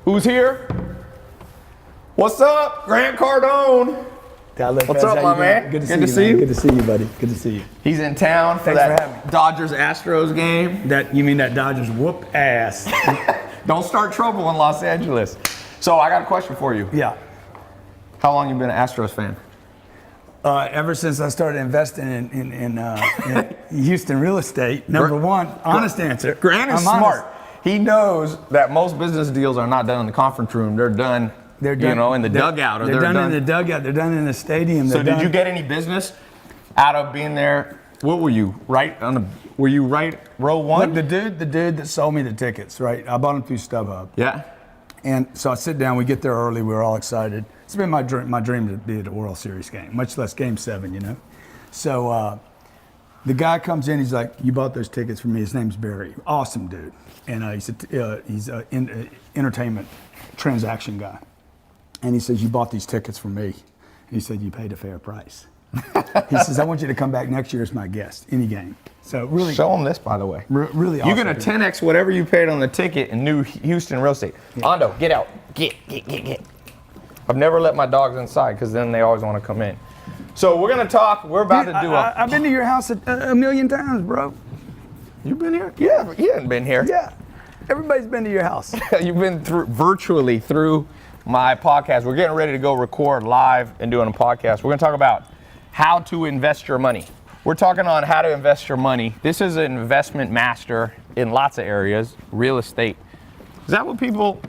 Who's here? What's up, Grant Cardone? What's up, my man? Good to see you. Good to see you, buddy. Good to see you. He's in town for Thanks for that having me. Dodgers-Astros game. You mean that Dodgers whoop ass? Don't start trouble in Los Angeles. So I got a question for you. Yeah. How long you been an Astros fan? Ever since I started investing in Houston real estate. Number one, honest answer. Grant is I'm smart. honest. He knows that most business deals are not done in the conference room. They're done, in the dugout. Or they're done in the dugout. They're done in the stadium. So did you get any business out of being there? What were you, were you right row one? Look, the dude that sold me the tickets, right? I bought them through StubHub. Yeah. And so I sit down, we get there early, we were all excited. It's been my dream to be at a World Series game, much less Game 7, So the guy comes in, he's like, you bought those tickets for me. His name's Barry, awesome dude. And he's an entertainment transaction guy. And he says, you bought these tickets for me. And he said, you paid a fair price. He says, I want you to come back next year as my guest, any game. So really, show him this, by the way. Really awesome. You're gonna 10x whatever you paid on the ticket in new Houston real estate. Yeah. Ando, get out. Get. I've never let my dogs inside because then they always want to come in. So we're gonna talk. We're about to do I've been to your house a million times, bro. You've been here? Yeah, you haven't been here. Yeah, everybody's been to your house. You've been virtually through my podcast. We're getting ready to go record live and doing a podcast. We're gonna talk about how to invest your money. We're talking on how to invest your money. This is an investment master in lots of areas, real estate. Is that what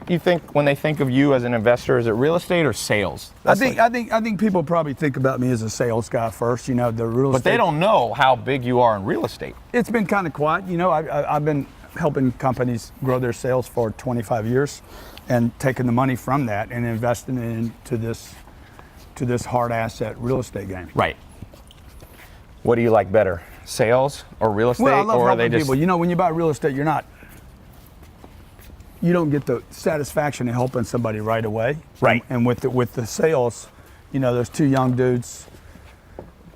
you think when they think of you as an investor? Is it real estate or sales? I think people probably think about me as a sales guy first. The real estate. But they don't know how big you are in real estate. It's been kind of quiet. I've been helping companies grow their sales for 25 years, and taking the money from that and investing it into this hard asset real estate game. Right. What do you like better, sales or real estate? Well, I love or helping people. When you buy real estate, you don't get the satisfaction of helping somebody right away. Right. And with the sales, there's two young dudes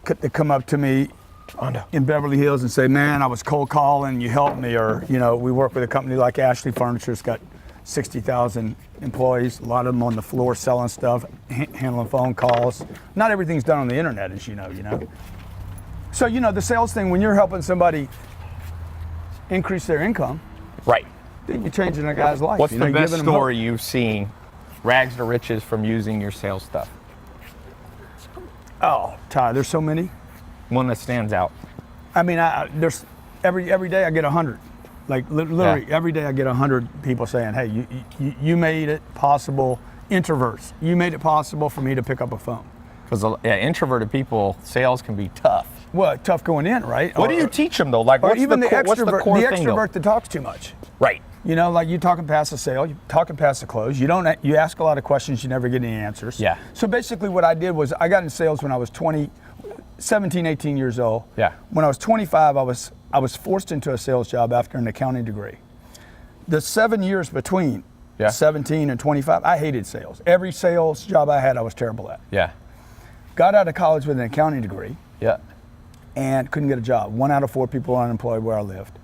that come up to me in Beverly Hills and say, man, I was cold calling, you helped me. Or, we work with a company like Ashley Furniture. It's got 60,000 employees, a lot of them on the floor selling stuff, handling phone calls. Not everything's done on the internet, as you know. So, the sales thing, when you're helping somebody increase their income, right, then you're changing a guy's life. What's the best story you've seen, rags to riches, from using your sales stuff? Oh, Ty, there's so many. One that stands out. I mean, there's every day I get 100. Like literally every day I get 100 people saying, hey, you made it possible, introverts, you made it possible for me to pick up a phone. Because introverted people, sales can be tough. Well, tough going in, right? What do you teach them though? Like, what's even the extrovert that talks too much. Right. Like you talking past the sale, you talking past the close. You ask a lot of questions, you never get any answers. Yeah. So basically what I did was I got in sales when I was 17, 18 years old. Yeah. When I was 25, I was forced into a sales job after an accounting degree. The 7 years between 17 and 25, I hated sales. Every sales job I had, I was terrible at. Yeah. Got out of college with an accounting degree. Yeah. And couldn't get a job. 1 out of 4 people were unemployed where I lived.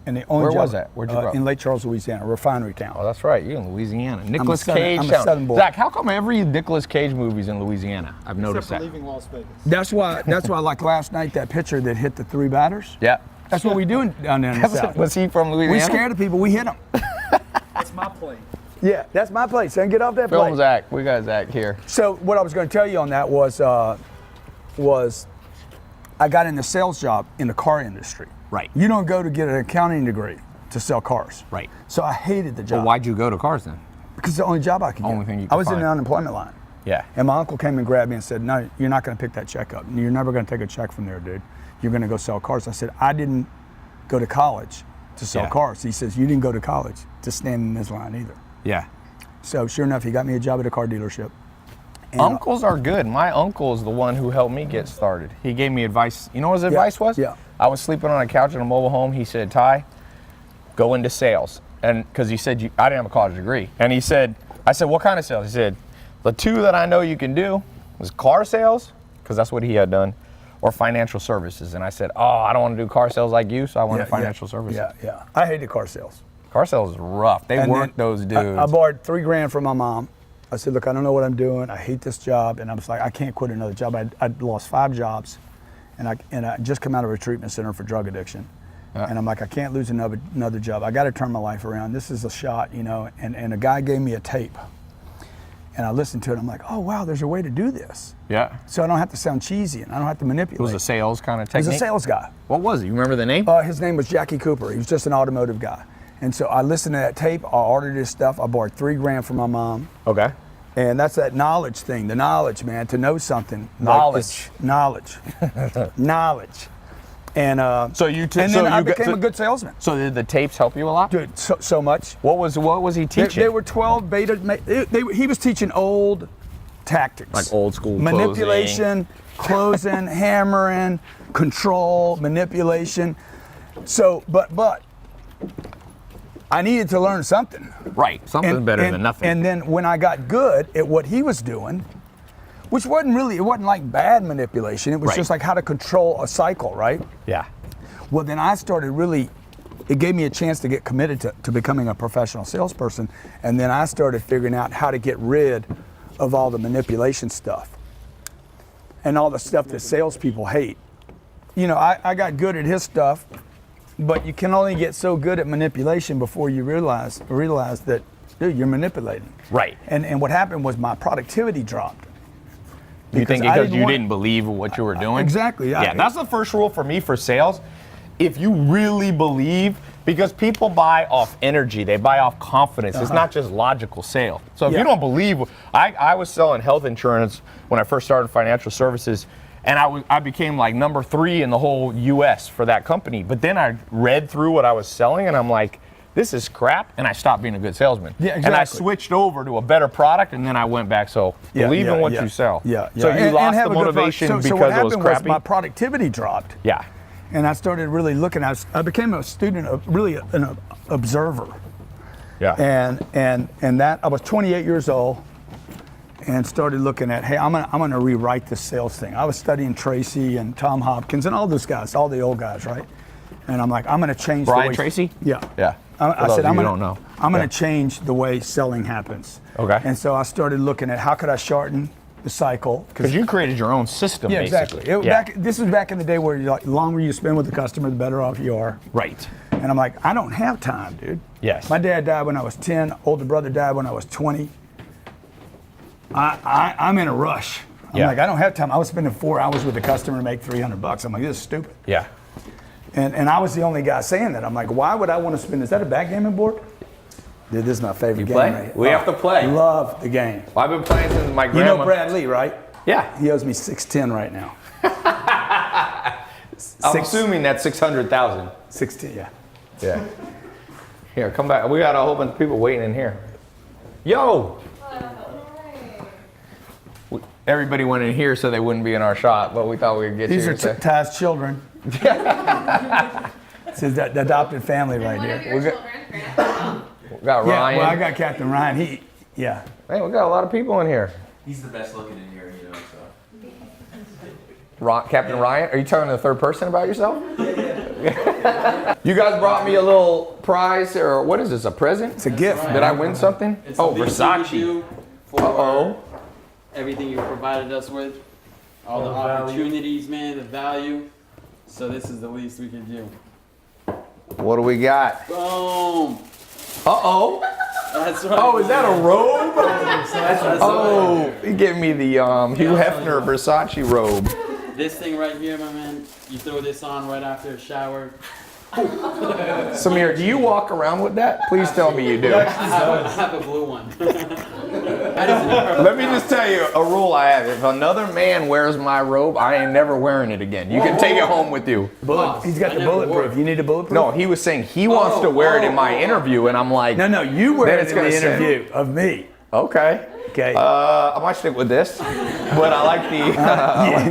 And the only Where job, was that? Where'd you grow up? In Lake Charles, Louisiana, a refinery town. Oh, that's right. You're in Louisiana. Nicolas Cage. I'm a Southern boy. Zach, how come every Nicolas Cage movie's in Louisiana? I've noticed that. Leaving Las Vegas. That's why, like last night, that pitcher that hit the 3 batters. Yeah. That's what we do down there in the South. Was he from Louisiana? We scared of people. We hit them. That's my plane. Yeah, that's my place. Son, get off that plane. Film Zach. We got Zach here. So what I was going to tell you on that was I got in the sales job in the car industry. Right. You don't go to get an accounting degree to sell cars. Right. So I hated the job. Well, why'd you go to cars then? Because it's the only job I could get. Only thing you could I was find. in the unemployment line. Yeah. And my uncle came and grabbed me and said, no, you're not going to pick that check up. You're never going to take a check from there, dude. You're going to go sell cars. I said, I didn't go to college to sell cars. He says, you didn't go to college to stand in this line either. Yeah. So sure enough, he got me a job at a car dealership. And Uncles are good. My uncle is the one who helped me get started. He gave me advice. You know what his advice was? Yeah. I was sleeping on a couch in a mobile home. He said, Ty, go into sales. And because he said, I didn't have a college degree. And I said, what kind of sales? He said, the 2 that I know you can do was car sales, because that's what he had done, or financial services. And I said, I don't want to do car sales like you, so I want to financial services. Yeah. I hated car sales. Car sales is rough. They And work then those dudes. I borrowed $3,000 from my mom. I said, look, I don't know what I'm doing. I hate this job. And I was like, I can't quit another job. I'd lost 5 jobs. And I just come out of a treatment center for drug addiction. And I'm like, I can't lose another job. I got to turn my life around. This is a shot, you know. And a guy gave me a tape. And I listened to it. I'm like, oh, wow, there's a way to do this. Yeah. So I don't have to sound cheesy and I don't have to manipulate. It was a sales kind of He technique. was a sales guy. What was it? You remember the name? His name was Jackie Cooper. He was just an automotive guy. And so I listened to that tape. I ordered his stuff. I borrowed $3,000 from my mom. Okay. And that's that knowledge thing. The knowledge, man, to know something. Knowledge. Knowledge. Knowledge. And So I became a good salesman. So did the tapes help you a lot? Dude, so much. What was he teaching? They were 12 beta. He was teaching old tactics. Like old school manipulation, closing, hammering, control, manipulation. So, but I needed to learn something. Right. Something's better than nothing. And then when I got good at what he was doing, which wasn't like bad manipulation. It was just like how to control a cycle, right? Yeah. Well, then I started really, it gave me a chance to get committed to becoming a professional salesperson. And then I started figuring out how to get rid of all the manipulation stuff and all the stuff that salespeople hate. You know, I got good at his stuff, but you can only get so good at manipulation before you realize that, dude, you're manipulating. Right. And what happened was my productivity dropped. You think I because didn't you want- didn't believe what you were doing? Exactly. Yeah, that's the first rule for me for sales. If you really believe, because people buy off energy, they buy off confidence. It's not just logical sale. So if you don't believe, I was selling health insurance when I first started financial services, and I became like number 3 in the whole U.S. for that company. But then I read through what I was selling, and I'm like, this is crap, and I stopped being a good salesman. Yeah, exactly. And I switched over to a better product, and then I went back. So believe in what you sell. Yeah. So you lost have the a good motivation product. So because what it was happened crappy? my productivity dropped. Yeah. And I started really looking. I became a student, really an observer. Yeah. And that I was 28 years old, and started looking at, hey, I'm gonna rewrite this sales thing. I was studying Tracy and Tom Hopkins and all those guys, all the old guys, right? And I'm like, I'm gonna change. Brian the way, Tracy? Yeah. Yeah. I said, I'm gonna gonna change the way selling happens. Okay. And so I started looking at how could I shorten the cycle. Because you created your own system, Yeah, basically. exactly. This was back in the day where the longer you spend with the customer, the better off you are. Right. And I'm like, I don't have time, dude. Yes. My dad died when I was 10. Older brother died when I was 20. I'm in a rush. I'm like, I don't have time. I was spending 4 hours with the customer to make $300. I'm like, this is stupid. Yeah. And I was the only guy saying that. I'm like, why would I want to spend? Is that a backgammon board? Dude, this is my favorite game. play? Right here. We have to play. Love the game. Well, I've been playing since my You grandma. know Brad Lee, right? Yeah. He owes me $610 right now. I'm assuming that's 600,000. 16, yeah. Yeah. Here, come back. We got a whole bunch of people waiting in here. Yo! Everybody went in here so they wouldn't be in our shot, but we thought we'd get These you. are Ty's children. It's his adopted family right here. We got Ryan. Yeah, well, I got Captain Ryan. Yeah. Hey, we got a lot of people in here. He's the best looking in here, you know, so. Captain Ryan? Are you talking to the third person about yourself? You guys brought me a little prize, or what is this, a present? It's a gift. Did I win something? It's Oh, the least we could Versace. do for Uh-oh. everything you provided us with. All the opportunities, man, the value. So this is the least we can do. What do we got? Boom! Uh-oh. That's right. Oh, is that a robe? That's Oh, you gave me the Hugh Hefner Versace robe. This thing right here, my man, you throw this on right after a shower. Samir, do you walk around with that? Please tell me you do. I have a blue one. Let me just tell you a rule I have. If another man wears my robe, I ain't never wearing it again. You can take it home with you. He's got I the never bulletproof. wore it. You need a bulletproof? No, he was saying he wants to wear it in my interview, and I'm like, No, you wear Then it it's in the gonna say- interview of me. okay. Okay. I might stick with this, but I like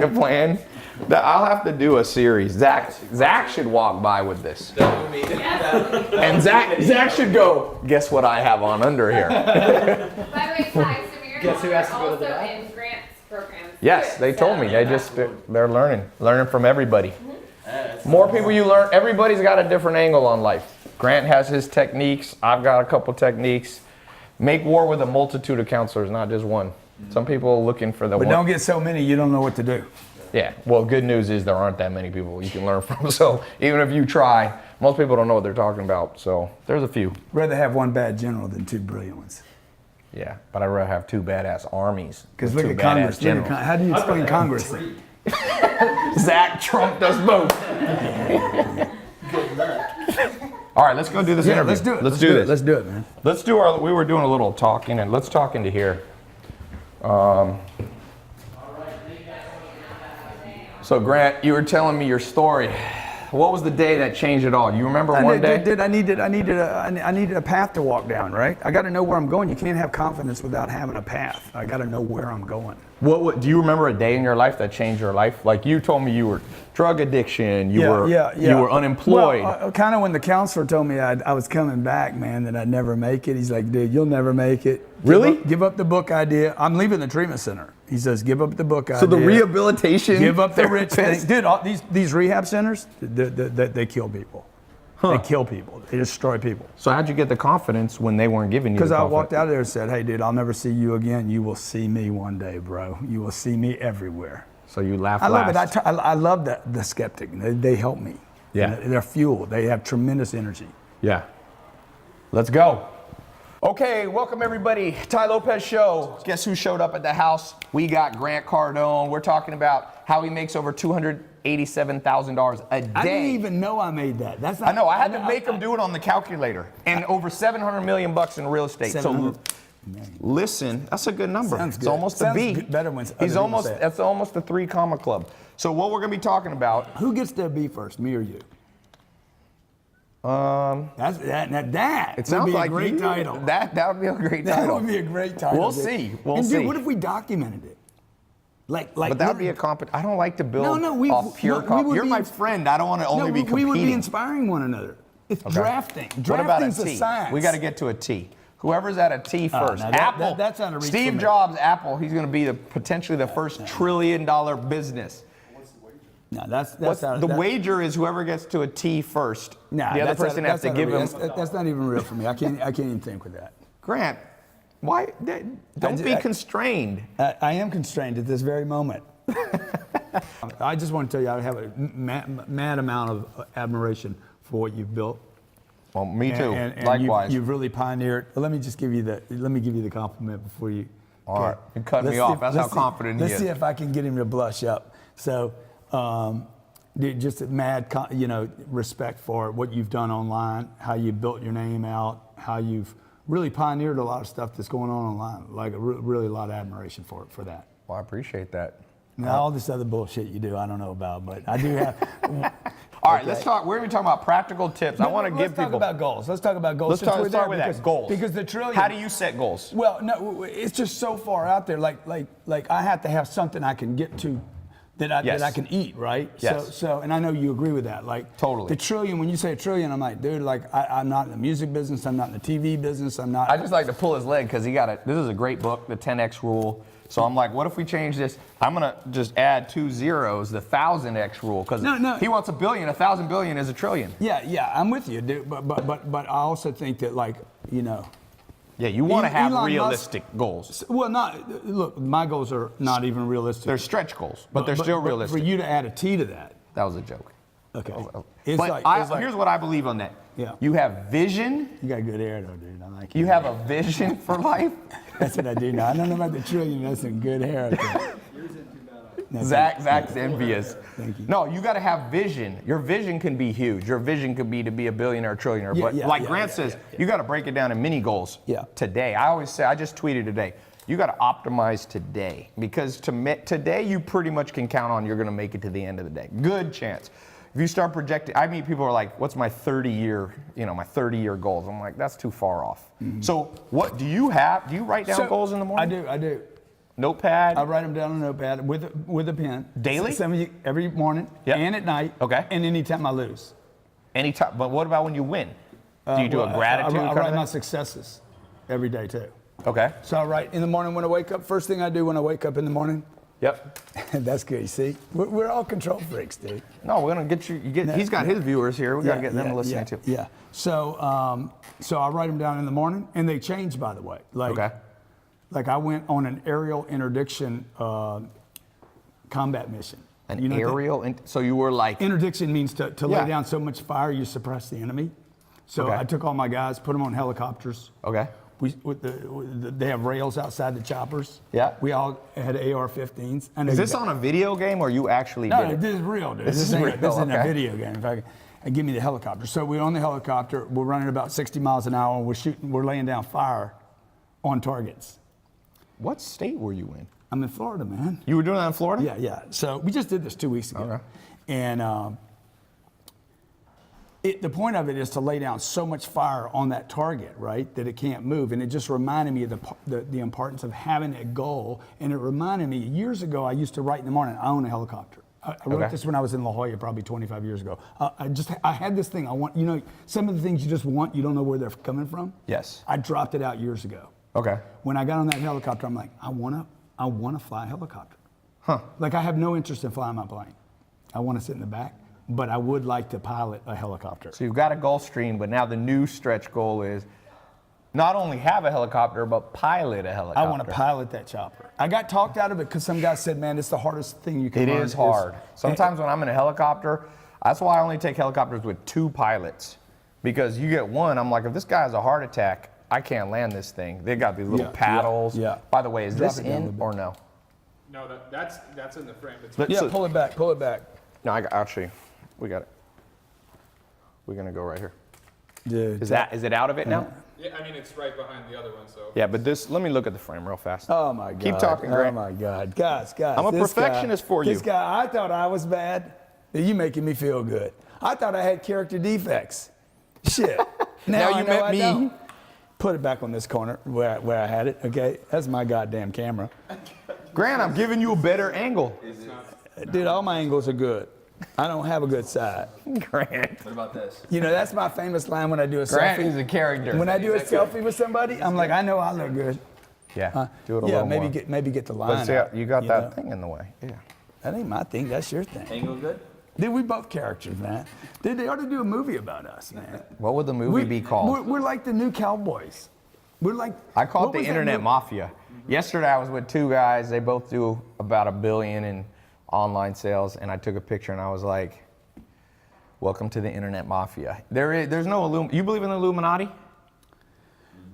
the plan. I'll have to do a series. Zach should walk by with this, and Zach should go. Guess what I have on under here? By the way, Ty, Samir, Guess who has to go to the also bathroom? in grants programs. Yes, too, they told so- me. They're learning from everybody. More people you learn. Everybody's got a different angle on life. Grant has his techniques. I've got a couple techniques. Make war with a multitude of counselors, not just one. Some people are looking for the But one. don't get so many you don't know what to do. Yeah, well, good news is there aren't that many people you can learn from. So even if you try, most people don't know what they're talking about. So there's a few. Rather have one bad general than two brilliant ones. Yeah, but I'd rather have two badass armies. Because with look two at Congress. badass generals. How do you explain Congress? Zach trumped us both. All right, let's go do this interview. Let's do it. Let's do this. Let's do it, man. Let's do we were doing a little talking, and let's talk into here. So Grant, you were telling me your story. What was the day that changed it all? You remember one day? I needed a path to walk down, right? I got to know where I'm going. You can't have confidence without having a path. I got to know where I'm going. What do you remember a day in your life that changed your life? Like you told me you were drug addiction, you were unemployed. Well, kind of when the counselor told me I was coming back, man, that I'd never make it. He's like, dude, you'll never make it. Really? Give up the book idea. I'm leaving the treatment center. He says, give up the book idea. So the rehabilitation. Give up the rich therapist. thing. Dude, all these rehab centers, they kill people. They kill people. They destroy people. So how'd you get the confidence when they weren't giving you the Because I confidence? walked out of there and said, hey, dude, I'll never see you again. You will see me one day, bro. You will see me everywhere. So you laughed I love last. it. I love the skeptic. They help me. Yeah. They're fuel. They have tremendous energy. Yeah. Let's go. Okay, welcome everybody. Tai Lopez Show. Guess who showed up at the house? We got Grant Cardone. We're talking about how he makes over $287,000 a day. I didn't even know I made that. That's not, I know. I had to make him do it on the calculator. And over $700 million in real estate. So 700 listen, that's a good number. Sounds It's good. almost Sounds a B. good- better when other He's people almost. say it. That's almost a 3 comma club. So what we're gonna be talking about? Who gets to be first, me or you? That It sounds would be like a great you- title. That would be a great That title. would be a great title. We'll dude. see. We'll and see. Dude, what if we documented it? Like But that would be a I don't like to build we off pure would You're be my friend. I don't want to only no, be competing. we would be inspiring one another. It's drafting. What about a Drafting's T? science. We got to get to a T. Whoever's at a T first. now that- Apple. that's on a reach for Steve me. Jobs, Apple. He's going to be potentially the first $1 trillion business. No, that's The wager is whoever gets to a T first. Nah, the other that's person not- has to that's give not him. real. That's not even real for me. I can't even think with that. Grant, why? Don't be constrained. I am constrained at this very moment. I just want to tell you, I have a mad amount of admiration for what you've built. Well, me too. And Likewise. you've really pioneered. Well, let me give you the compliment before you. All right. You're cutting me off. That's how confident he Let's is. see if I can get him to blush up. So, dude, just a mad, respect for what you've done online, how you built your name out, how you've really pioneered a lot of stuff that's going on online. Like really a lot of admiration for that. Well, I appreciate that. Now, all this other bullshit you do, I don't know about, but I do have. All right, let's talk. We're going to be talking about practical tips. I want to give people. Let's talk about goals. Let's talk about goals. Let's start with that. Goals. Because the trillion. How do you set goals? Well, no, it's just so far out there. Like I have to have something I can get to, that I can eat, right? Yes. So, and I know you agree with that. Like Totally. The trillion. When you say a trillion, I'm like, dude, like I'm not in the music business. I'm not in the TV business. I'm not. I just like to pull his leg because he got it. This is a great book, the 10x rule. So I'm like, what if we change this? I'm gonna just add 2 zeros, the 1000x rule, because he wants $1 billion. 1,000 billion is $1 trillion. Yeah, I'm with you, dude. But I also think that, like, Yeah, you want to have Elon realistic goals. Well, look, my goals are not even realistic. They're stretch goals, but they're still realistic. For you to add a T to that. That was a joke. Okay. Here's what I believe on that. Yeah. You have vision. You got good hair, though, dude. I like You have a vision for life. That's what I do now. I don't know about the trillion. That's some good hair. Zach's envious. Thank you. No, you got to have vision. Your vision can be huge. Your vision could be to be a billionaire, trillionaire. But like Grant says, you got to break it down in mini goals. Yeah. Today, I always say, I just tweeted today, you got to optimize today, because today you pretty much can count on you're going to make it to the end of the day. Good chance. If you start projecting, I meet people who are like, what's my 30-year goals? I'm like, that's too far off. Mm-hmm. So what do you have? Do you write down goals in the morning? I do. Notepad? I write them down on a notepad with a pen. Daily? Every morning and at night. Okay. And anytime I lose. Anytime. But what about when you win? Do you do a gratitude I kind write of my thing? successes every day too. Okay. So I write in the morning when I wake up. First thing I do when I wake up in the morning, Yep. That's good. You see, we're all control freaks, dude. No, we're gonna get you. He's got his viewers here. We gotta get them listening too. Yeah. So, so I write them down in the morning, and they change, by the way. Like, Okay. Like I went on an aerial interdiction combat mission. An You know what that- aerial. So you were like. Interdiction means to Yeah. lay down so much fire you suppress the enemy. So Okay. I took all my guys, put them on helicopters. Okay. They have rails outside the choppers. Yeah. We all had AR-15s. I know Is you this got- on a video game or you actually No, did it? this is real, dude. This is ain't- real, This isn't a okay. video game. In fact, give me the helicopter. So we're on the helicopter. We're running about 60 miles an hour. And we're shooting. We're laying down fire on targets. What state were you in? I'm in Florida, man. You were doing that in Florida? Yeah, yeah. So we just did this 2 weeks ago. Okay. And the point of it is to lay down so much fire on that target, right, that it can't move. And it just reminded me of the importance of having a goal. And it reminded me, years ago, I used to write in the morning, I own a helicopter. I wrote this when I was in La Jolla, probably 25 years ago. I had this thing. I want, you know, some of the things you just want, you don't know where they're coming from. Yes. I dropped it out years ago. Okay. When I got on that helicopter, I'm like, I wanna fly a helicopter. Huh. Like I have no interest in flying my plane. I want to sit in the back, but I would like to pilot a helicopter. So you've got a Gulfstream, but now the new stretch goal is not only have a helicopter, but pilot a helicopter. I want to pilot that chopper. I got talked out of it because some guy said, man, it's the hardest thing you can It learn. is hard. Sometimes when I'm in a helicopter, that's why I only take helicopters with 2 pilots. Because you get one, I'm like, if this guy has a heart attack, I can't land this thing. They got these little paddles. yeah. By the way, is Drop this it down a in little bit. or no? No, that's in the frame. It's Let's- Yeah, so- pull it back, pull it back. No, actually, we got it. We're gonna go right here. Dude. Is it out of it now? yeah, I mean it's right behind the other one. So Yeah, but let me look at the frame real fast. Oh my God. Keep talking, Oh Grant. my God. Guys. I'm a this perfectionist guy, for you. This guy, I thought I was bad. You making me feel good. I thought I had character defects. Shit. Now I you know met I me. don't. Put it back on this corner where I had it, okay? That's my goddamn camera. Grant, I'm giving you a better angle. Dude, all my angles are good. I don't have a good side. Grant. What about this? You know, that's my famous line when I do a Grant selfie. is a character. When I do a selfie with somebody, I'm like, I know I look good. Yeah, do it a Yeah, little maybe more. get the line. But see, out, you got that know? thing in the way. Yeah. That ain't my thing. That's your thing. Angle good? Dude, we both characters, man. Dude, they ought to do a movie about us, man. What would the movie be called? We're like the new cowboys. We're like. I call it what the was that Internet movie? Mafia. Yesterday I was with 2 guys. They both do about $1 billion in online sales, and I took a picture and I was like, "Welcome to the Internet Mafia." There's no You believe in the Illuminati?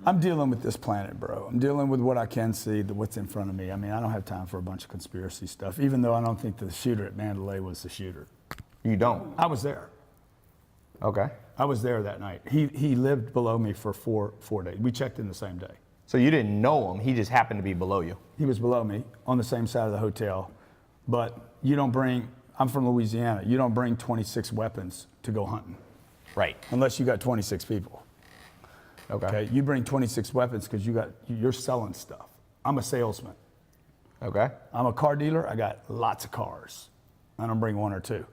I'm dealing with this planet, bro. I'm dealing with what I can see, what's in front of me. I mean, I don't have time for a bunch of conspiracy stuff, even though I don't think the shooter at Mandalay was the shooter. You don't. I was there. Okay. I was there that night. He lived below me for four days. We checked in the same day. So you didn't know him. He just happened to be below you. He was below me on the same side of the hotel. But you don't bring, I'm from Louisiana, you don't bring 26 weapons to go hunting Right. unless you got 26 people. Okay, you bring 26 weapons because you're selling stuff. I'm a salesman. Okay. I'm a car dealer. I got lots of cars. I don't bring 1 or 2.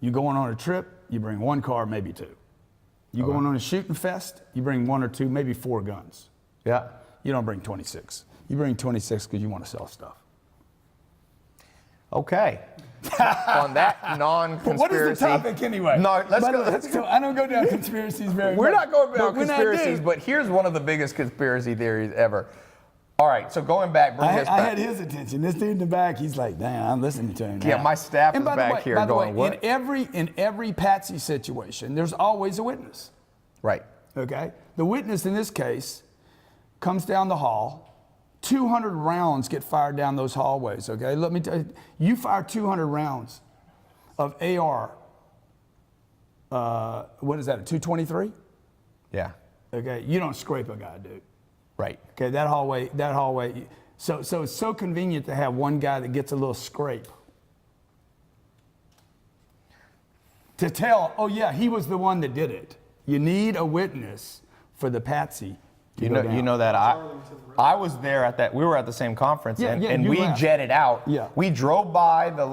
You going on a trip, you bring 1 car, maybe 2. You going on a shooting fest, you bring 1 or 2, maybe 4 guns. Yeah. You don't bring 26. You bring 26 because you want to sell stuff. Okay. On that non-conspiracy. What is the topic anyway? No, let's By the go. way, Let's go. so I don't go down conspiracies very much. We're not going but about when I conspiracies, do, but here's one of the biggest conspiracy theories ever. All right, so going back, bring this I back. had his attention. This dude in the back, he's like, damn, I'm listening to him now. Yeah, my staff And is by the back way- here by the going, way, what? In every Patsy situation, there's always a witness. Right. Okay? The witness in this case comes down the hall. 200 rounds get fired down those hallways, okay? Let me tell you, you fire 200 rounds of AR, what is that, a 223? Yeah. Okay, you don't scrape a guy, dude. Right. Okay, that hallway, so it's so convenient to have one guy that gets a little scrape. To tell, oh yeah, he was the one that did it. You need a witness for the Patsy. You know that I was there at that. We were at the same conference, Yeah, and, yeah, and you we left. jetted out. Yeah. We drove by the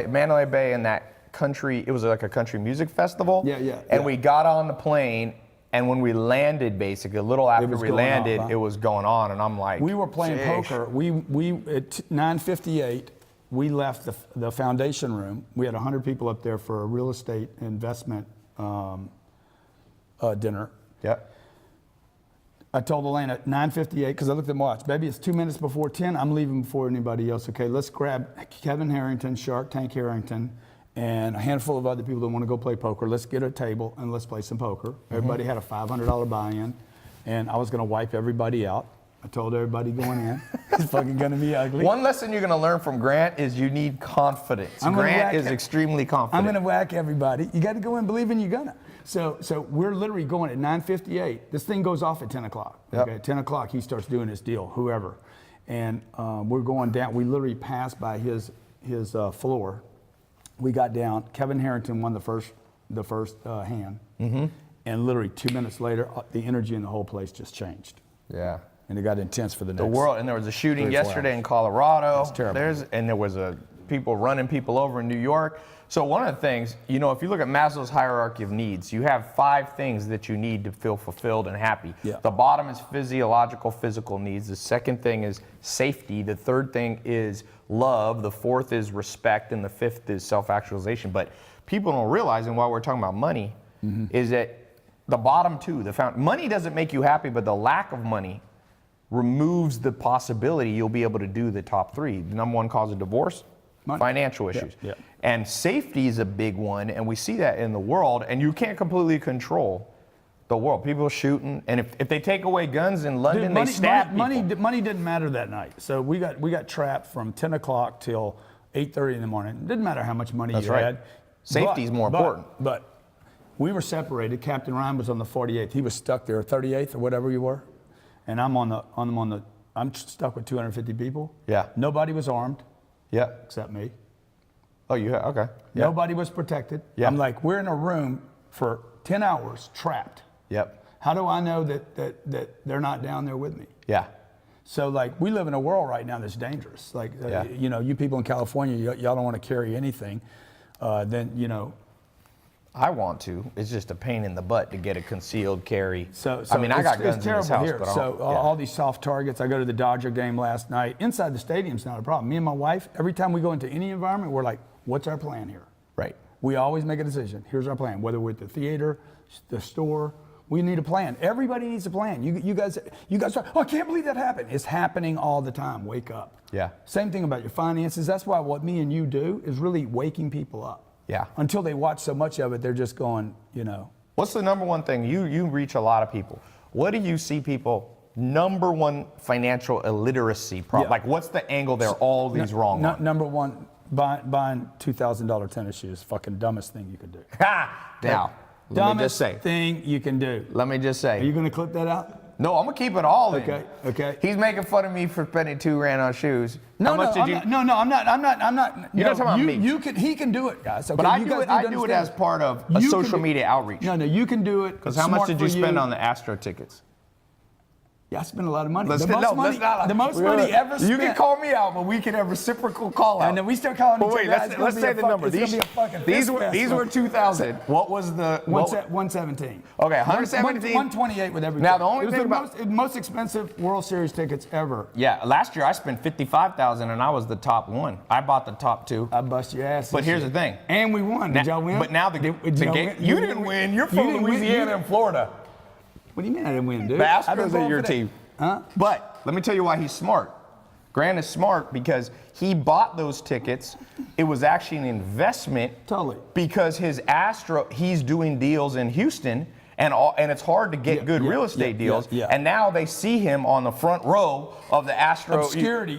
Mandalay Bay and that country. It was like a country music festival. Yeah, yeah, And yeah. we got on the plane, and when we landed, basically a little after was we going on, landed, huh? it was going on, and I'm like, We were playing "Sheesh." poker. We at 9:58, we left the foundation room. We had 100 people up there for a real estate investment dinner. Yeah. I told Elaine at 9:58, because I looked at the watch, baby, it's 2 minutes before 10. I'm leaving before anybody else. Okay, let's grab Kevin Harrington, Shark Tank Harrington, and a handful of other people that want to go play poker. Let's get a table and let's play some poker. Everybody had a $500 buy-in, and I was going to wipe everybody out. I told everybody going in, it's fucking going to be ugly. One lesson you're going to learn from Grant is you need confidence. I'm gonna Grant whack is it. extremely I'm confident. going to whack everybody. You got to go in believing you're going to. So we're literally going at 9:58. This thing goes off at 10 o'clock. Yep. Okay, at 10 o'clock he starts doing his deal, whoever. And we're going down. We literally passed by his floor. We got down. Kevin Harrington won the first hand. Mm-hmm. And literally 2 minutes later, the energy in the whole place just changed. Yeah. And it got intense for the next. The world, and there was a shooting 3 or 4 yesterday hours. in Colorado. That's terrible. And there was people running people over in New York. So one of the things, if you look at Maslow's hierarchy of needs, you have 5 things that you need to feel fulfilled and happy. Yeah. The bottom is physiological, physical needs. The second thing is safety. The third thing is love. The fourth is respect. And the fifth is self-actualization. But people don't realize, and while we're talking about money, is that the bottom 2, money doesn't make you happy, but the lack of money removes the possibility you'll be able to do the top 3. The number 1 cause of divorce, Money. financial issues. Yeah. And safety is a big one, and we see that in the world, and you can't completely control the world. People shooting, and if they take away guns in London, Dude, they stab people. money didn't matter that night. So we got trapped from 10 o'clock till 8:30 in the morning. It didn't matter how much money That's you right. had. Safety is more important. But we were separated. Captain Ryan was on the 48th. He was stuck there, 38th or whatever you were. And I'm stuck with 250 people. Yeah. Nobody was armed Yeah. except me. Oh, okay. Yeah. Nobody was protected. Yeah. I'm like, we're in a room for 10 hours trapped. Yep. How do I know that they're not down there with me? Yeah. So like we live in a world right now that's dangerous. Like, Yeah. you people in California, y'all don't want to carry anything. Then, I want to. It's just a pain in the butt to get a concealed carry. So I mean, I got it's guns in terrible this house, here. but I So don't, all these soft targets. I go to the Dodger game last night. Inside the stadium's not a problem. Me and my wife, every time we go into any environment, we're like, what's our plan here? Right. We always make a decision. Here's our plan. Whether we're at the theater, the store, we need a plan. Everybody needs a plan. You guys are, I can't believe that happened. It's happening all the time. Wake up. Yeah. Same thing about your finances. That's why what me and you do is really waking people up. Yeah. Until they watch so much of it, they're just going, What's the number one thing? You reach a lot of people. What do you see people, number one financial illiteracy problem? Yeah. Like, what's the angle they're always wrong on? Number one, buying $2,000 tennis shoes, fucking dumbest thing you could do. Ha! Now, let me Dumbest just say. thing you can do. Let me just Are you say. going to clip that out? No, I'm gonna keep it all in. Okay. He's making fun of me for spending $2,000 on shoes. No, How much did you? I'm not. I'm not. You're not talking about me. He can do it, guys. Okay, But I you do guys it. need to I do it as understand. part of a You can social do- media outreach. No, you can do it. Because how much did you spend on the Astro tickets? Yeah, I spent a lot of money. Let's the get- most no, money, let's not- the most we're money gonna- ever spent. You can call me out, but we can have reciprocal call out. And then we still calling But each wait, other. let's It's gonna be say a the fuck- number. it's gonna be a fucking These fist were fest. 2,000. What was the 117. Okay, 117. 128 with everything. Now, the only it was thing the about- most expensive World Series tickets ever. Yeah, last year I spent $55,000 and I was the top one. I bought the top 2. I bust your ass. But this here's year. the thing. And we won. Did y'all win? But now the y'all game, win? you didn't win. You're from didn't win. Louisiana and Florida. What do you mean I didn't win, dude? The I've been Astros are going your for that. team. Huh? But let me tell you why he's smart. Grant is smart because he bought those tickets. It was actually an investment. Totally. Because he's doing deals in Houston, and it's hard to get good real estate deals. Yeah. And now they see him on the front row of the Astro.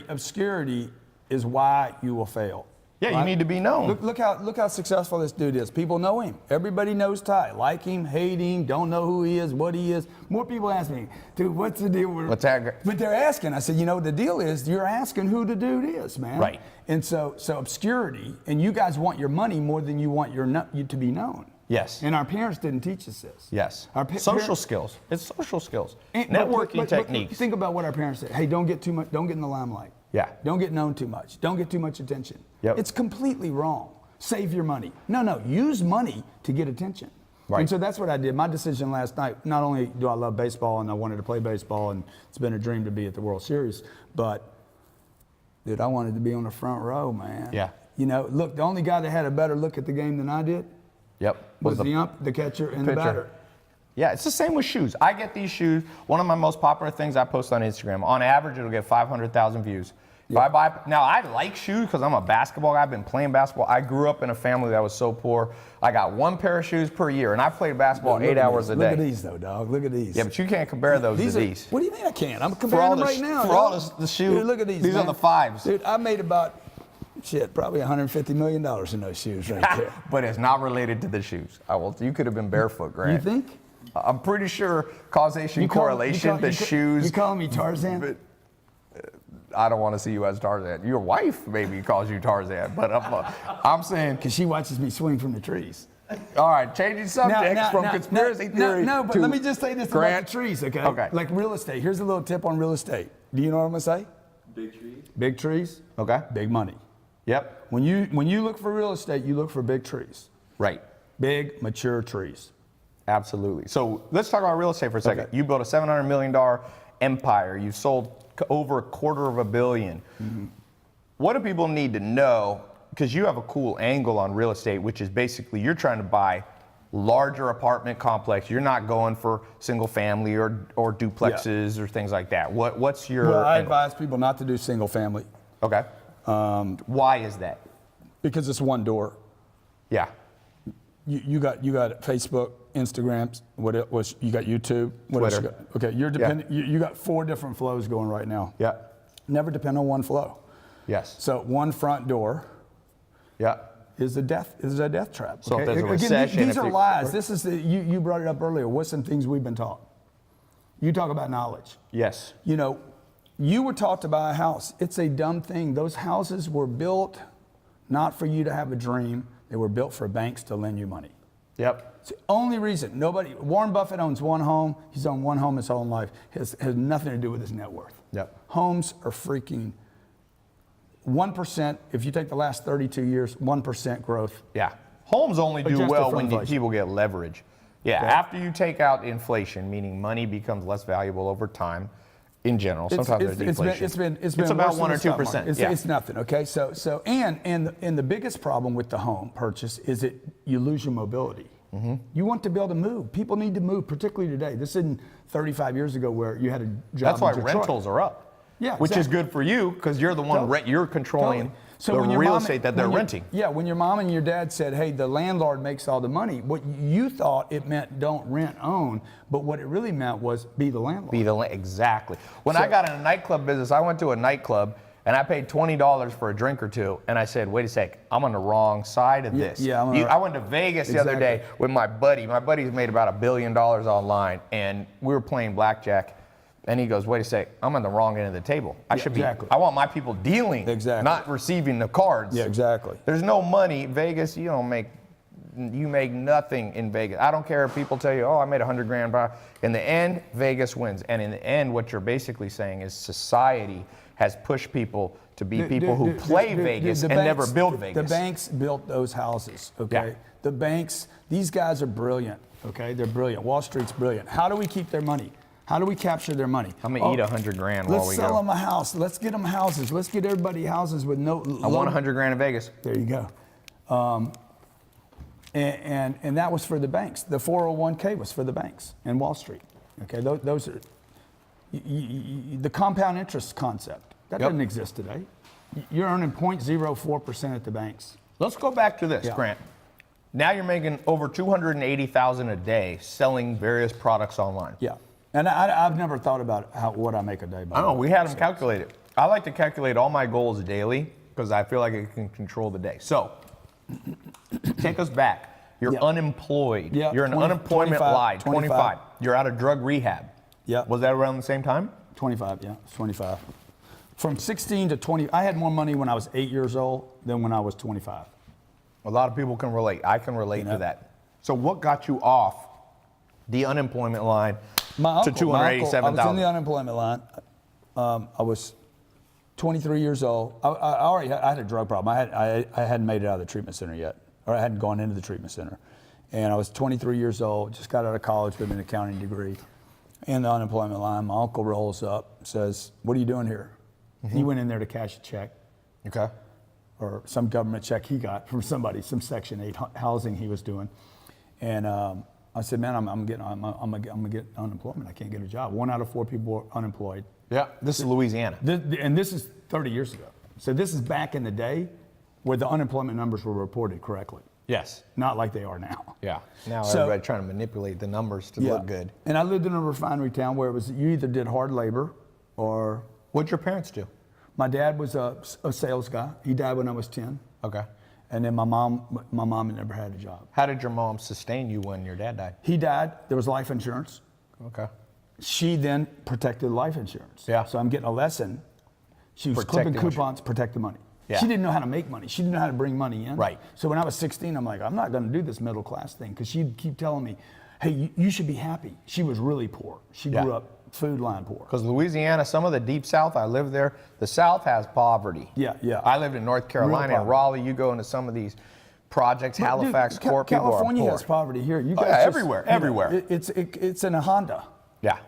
Obscurity is why you will fail. Yeah, you need to be known. Look how successful this dude is. People know him. Everybody knows Ty. Like him, hate him, don't know who he is, what he is. More people ask me, dude, what's the deal with What's that? But they're asking. I said, the deal is you're asking who the dude is, man. Right. And so obscurity, and you guys want your money more than you want you to be known. Yes. And our parents didn't teach us this. Yes. Social Social skills. It's social skills. And- Networking but techniques. think about what our parents said. Hey, don't get too much. Don't get in the limelight. Yeah. Don't get known too much. Don't get too much attention. Yep. It's completely wrong. Save your money. No. Use money to get attention. Right. And so that's what I did. My decision last night. Not only do I love baseball and I wanted to play baseball, and it's been a dream to be at the World Series, but Dude, I wanted to be on the front row, man. Yeah. You know, look, the only guy that had a better look at the game than I did Yep. was the ump, the catcher, and the pitcher. batter. Yeah, it's the same with shoes. I get these shoes. One of my most popular things I post on Instagram. On average, it'll get 500,000 views. If I buy, now I like shoes because I'm a basketball guy. I've been playing basketball. I grew up in a family that was so poor. I got one pair of shoes per year, and I played basketball Dude, 8 hours a day. Look at these, though, dog. Look at these. Yeah, but you can't compare those to these. What do you mean I can't? I'm For comparing all them the right now. for all dog. the shoes. Dude, look at these. These man. are the fives. Dude, I made about, probably $150 million in those shoes right there. But it's not related to the shoes. You could have been barefoot, Grant. You think? I'm pretty sure causation, correlation, the shoes. You calling me Tarzan? But, I don't want to see you as Tarzan. Your wife maybe calls you Tarzan, but I'm saying. Because she watches me swing from the trees. All right, changing subjects from conspiracy theory. No, but to let me just say this Grant. about the trees, okay? Okay. Like real estate. Here's a little tip on real estate. Do you know what I'm gonna say? Big trees. Big trees, Okay. big money. Yep. When you look for real estate, you look for big trees. Right. Big, mature trees. Absolutely. So let's talk about real estate for a second. Okay. You built a $700 million empire. You sold over $250 million. Mm-hmm. What do people need to know? Because you have a cool angle on real estate, which is basically you're trying to buy larger apartment complex. You're not going for single family or duplexes or things like that. What's your Well, I angle? advise people not to do single family Okay. Why is that? because it's one door. Yeah. You got Facebook, Instagram, what it was, you got YouTube, what else you Twitter. got? Okay, you're dependent. You got 4 different flows going right now. Yeah. Never depend on one flow. Yes. So one front door Yeah. is a death trap. So if okay? there's a Again, recession, these if are you- lies. This is you brought it up earlier. What's some things we've been taught? You talk about knowledge. Yes. You know, you were taught to buy a house. It's a dumb thing. Those houses were built not for you to have a dream. They were built for banks to lend you money. Yep. It's the only reason. Warren Buffett owns one home. He's owned one home his whole life. Has nothing to do with his net worth. Yep. Homes are freaking 1%. If you take the last 32 years, 1% growth. Yeah. Homes only do Adjusted well for when inflation. people get leverage. Yeah, Yeah. after you take out inflation, meaning money becomes less valuable over time in general. Sometimes there's deflation. It's been about worse than 1 or the stock 2%. market. Yeah. It's nothing. Okay. So and the biggest problem with the home purchase is that you lose your mobility. Mm-hmm. You want to be able to move. People need to move, particularly today. This isn't 35 years ago where you had a job. That's why in Detroit. rentals are up. Yeah, Which is exactly. good for you because you're the one Totally. you're controlling Totally. the when your real mom- estate that they're when your- renting. Yeah, when your mom and your dad said, hey, the landlord makes all the money, what you thought it meant don't rent, own, but what it really meant was be the landlord. Exactly. When So- I got in a nightclub business, I went to a nightclub and I paid $20 for a drink or two, and I said, wait a sec, I'm on the wrong side of this. yeah, I went to Vegas the other day with my buddy. My buddy's made about $1 billion online, and we were playing blackjack. And he goes, wait a sec, I'm on the wrong end of the table. exactly. I want my people dealing, Exactly. not receiving the cards. Yeah, exactly. There's no money. Vegas, you make nothing in Vegas. I don't care if people tell you, oh, I made $100,000. In the end, Vegas wins. And in the end, what you're basically saying is society has pushed people to be people who play Vegas and never build Vegas. The banks built those houses, okay? Yeah. The banks, these guys are brilliant, okay? They're brilliant. Wall Street's brilliant. How do we keep their money? How do we capture their money? I'm gonna eat $100,000 while Let's we sell go. them a house. Let's get them houses. Let's get everybody houses with no. I want $100,000 in Vegas. There you go. And that was for the banks. The 401k was for the banks and Wall Street. Okay, those are the compound interest concept. That Yep. doesn't exist today. You're earning 0.04% at the banks. Let's go back to this, Yeah. Grant. Now you're making over $280,000 a day selling various products online. Yeah, and I've never thought about what I make a day. I know, we had them calculate it. I like to calculate all my goals daily because I feel like it can control the day. So, take us back. You're Yeah. unemployed. Yeah, You're in 20 unemployment 25, line, 25. You're out of drug rehab. Yeah. Was that around the same time? 25, yeah, it's 25. From 16 to 20, I had more money when I was 8 years old than when I was 25. A lot of people can relate. I can relate to that. So what got you off the unemployment line to I was in $287,000? the unemployment line. I was 23 years old. I had a drug problem. I hadn't made it out of the treatment center yet, or I hadn't gone into the treatment center. And I was 23 years old, just got out of college with an accounting degree. In the unemployment line, my uncle rolls up, says, "What are you doing here?" He went in there to cash a check, Okay. or some government check he got from somebody, some Section 8 housing he was doing. And I said, man, I'm gonna get unemployment. I can't get a job. 1 out of 4 people are unemployed. Yeah. This is Louisiana. And this is 30 years ago. So this is back in the day where the unemployment numbers were reported correctly. Yes. Not like they are now. Yeah. Now So- everybody trying to manipulate the numbers to look good. And I lived in a refinery town where it was you either did hard labor or What'd your parents do? my dad was a sales guy. He died when I was 10. Okay. And then my mom never had a job. How did your mom sustain you when your dad died? He died. There was life insurance. Okay. She then protected life insurance. Yeah. So I'm getting a lesson. She was Protecting clipping coupons, protect the money. Yeah. She didn't know how to make money. She didn't know how to bring money in. Right. So when I was 16, I'm like, I'm not going to do this middle class thing, because she'd keep telling me, hey, you should be happy. She was really poor. She grew Yeah. up food line poor. Because Louisiana, some of the deep South, I lived there. The South has poverty. Yeah, yeah. I lived in North Carolina and poverty. Raleigh. You go into some of these projects, Halifax, Dude, Court, people California are poor. has poverty here. You Oh, guys yeah, just- everywhere, you know, everywhere. It's in a Honda. Yeah.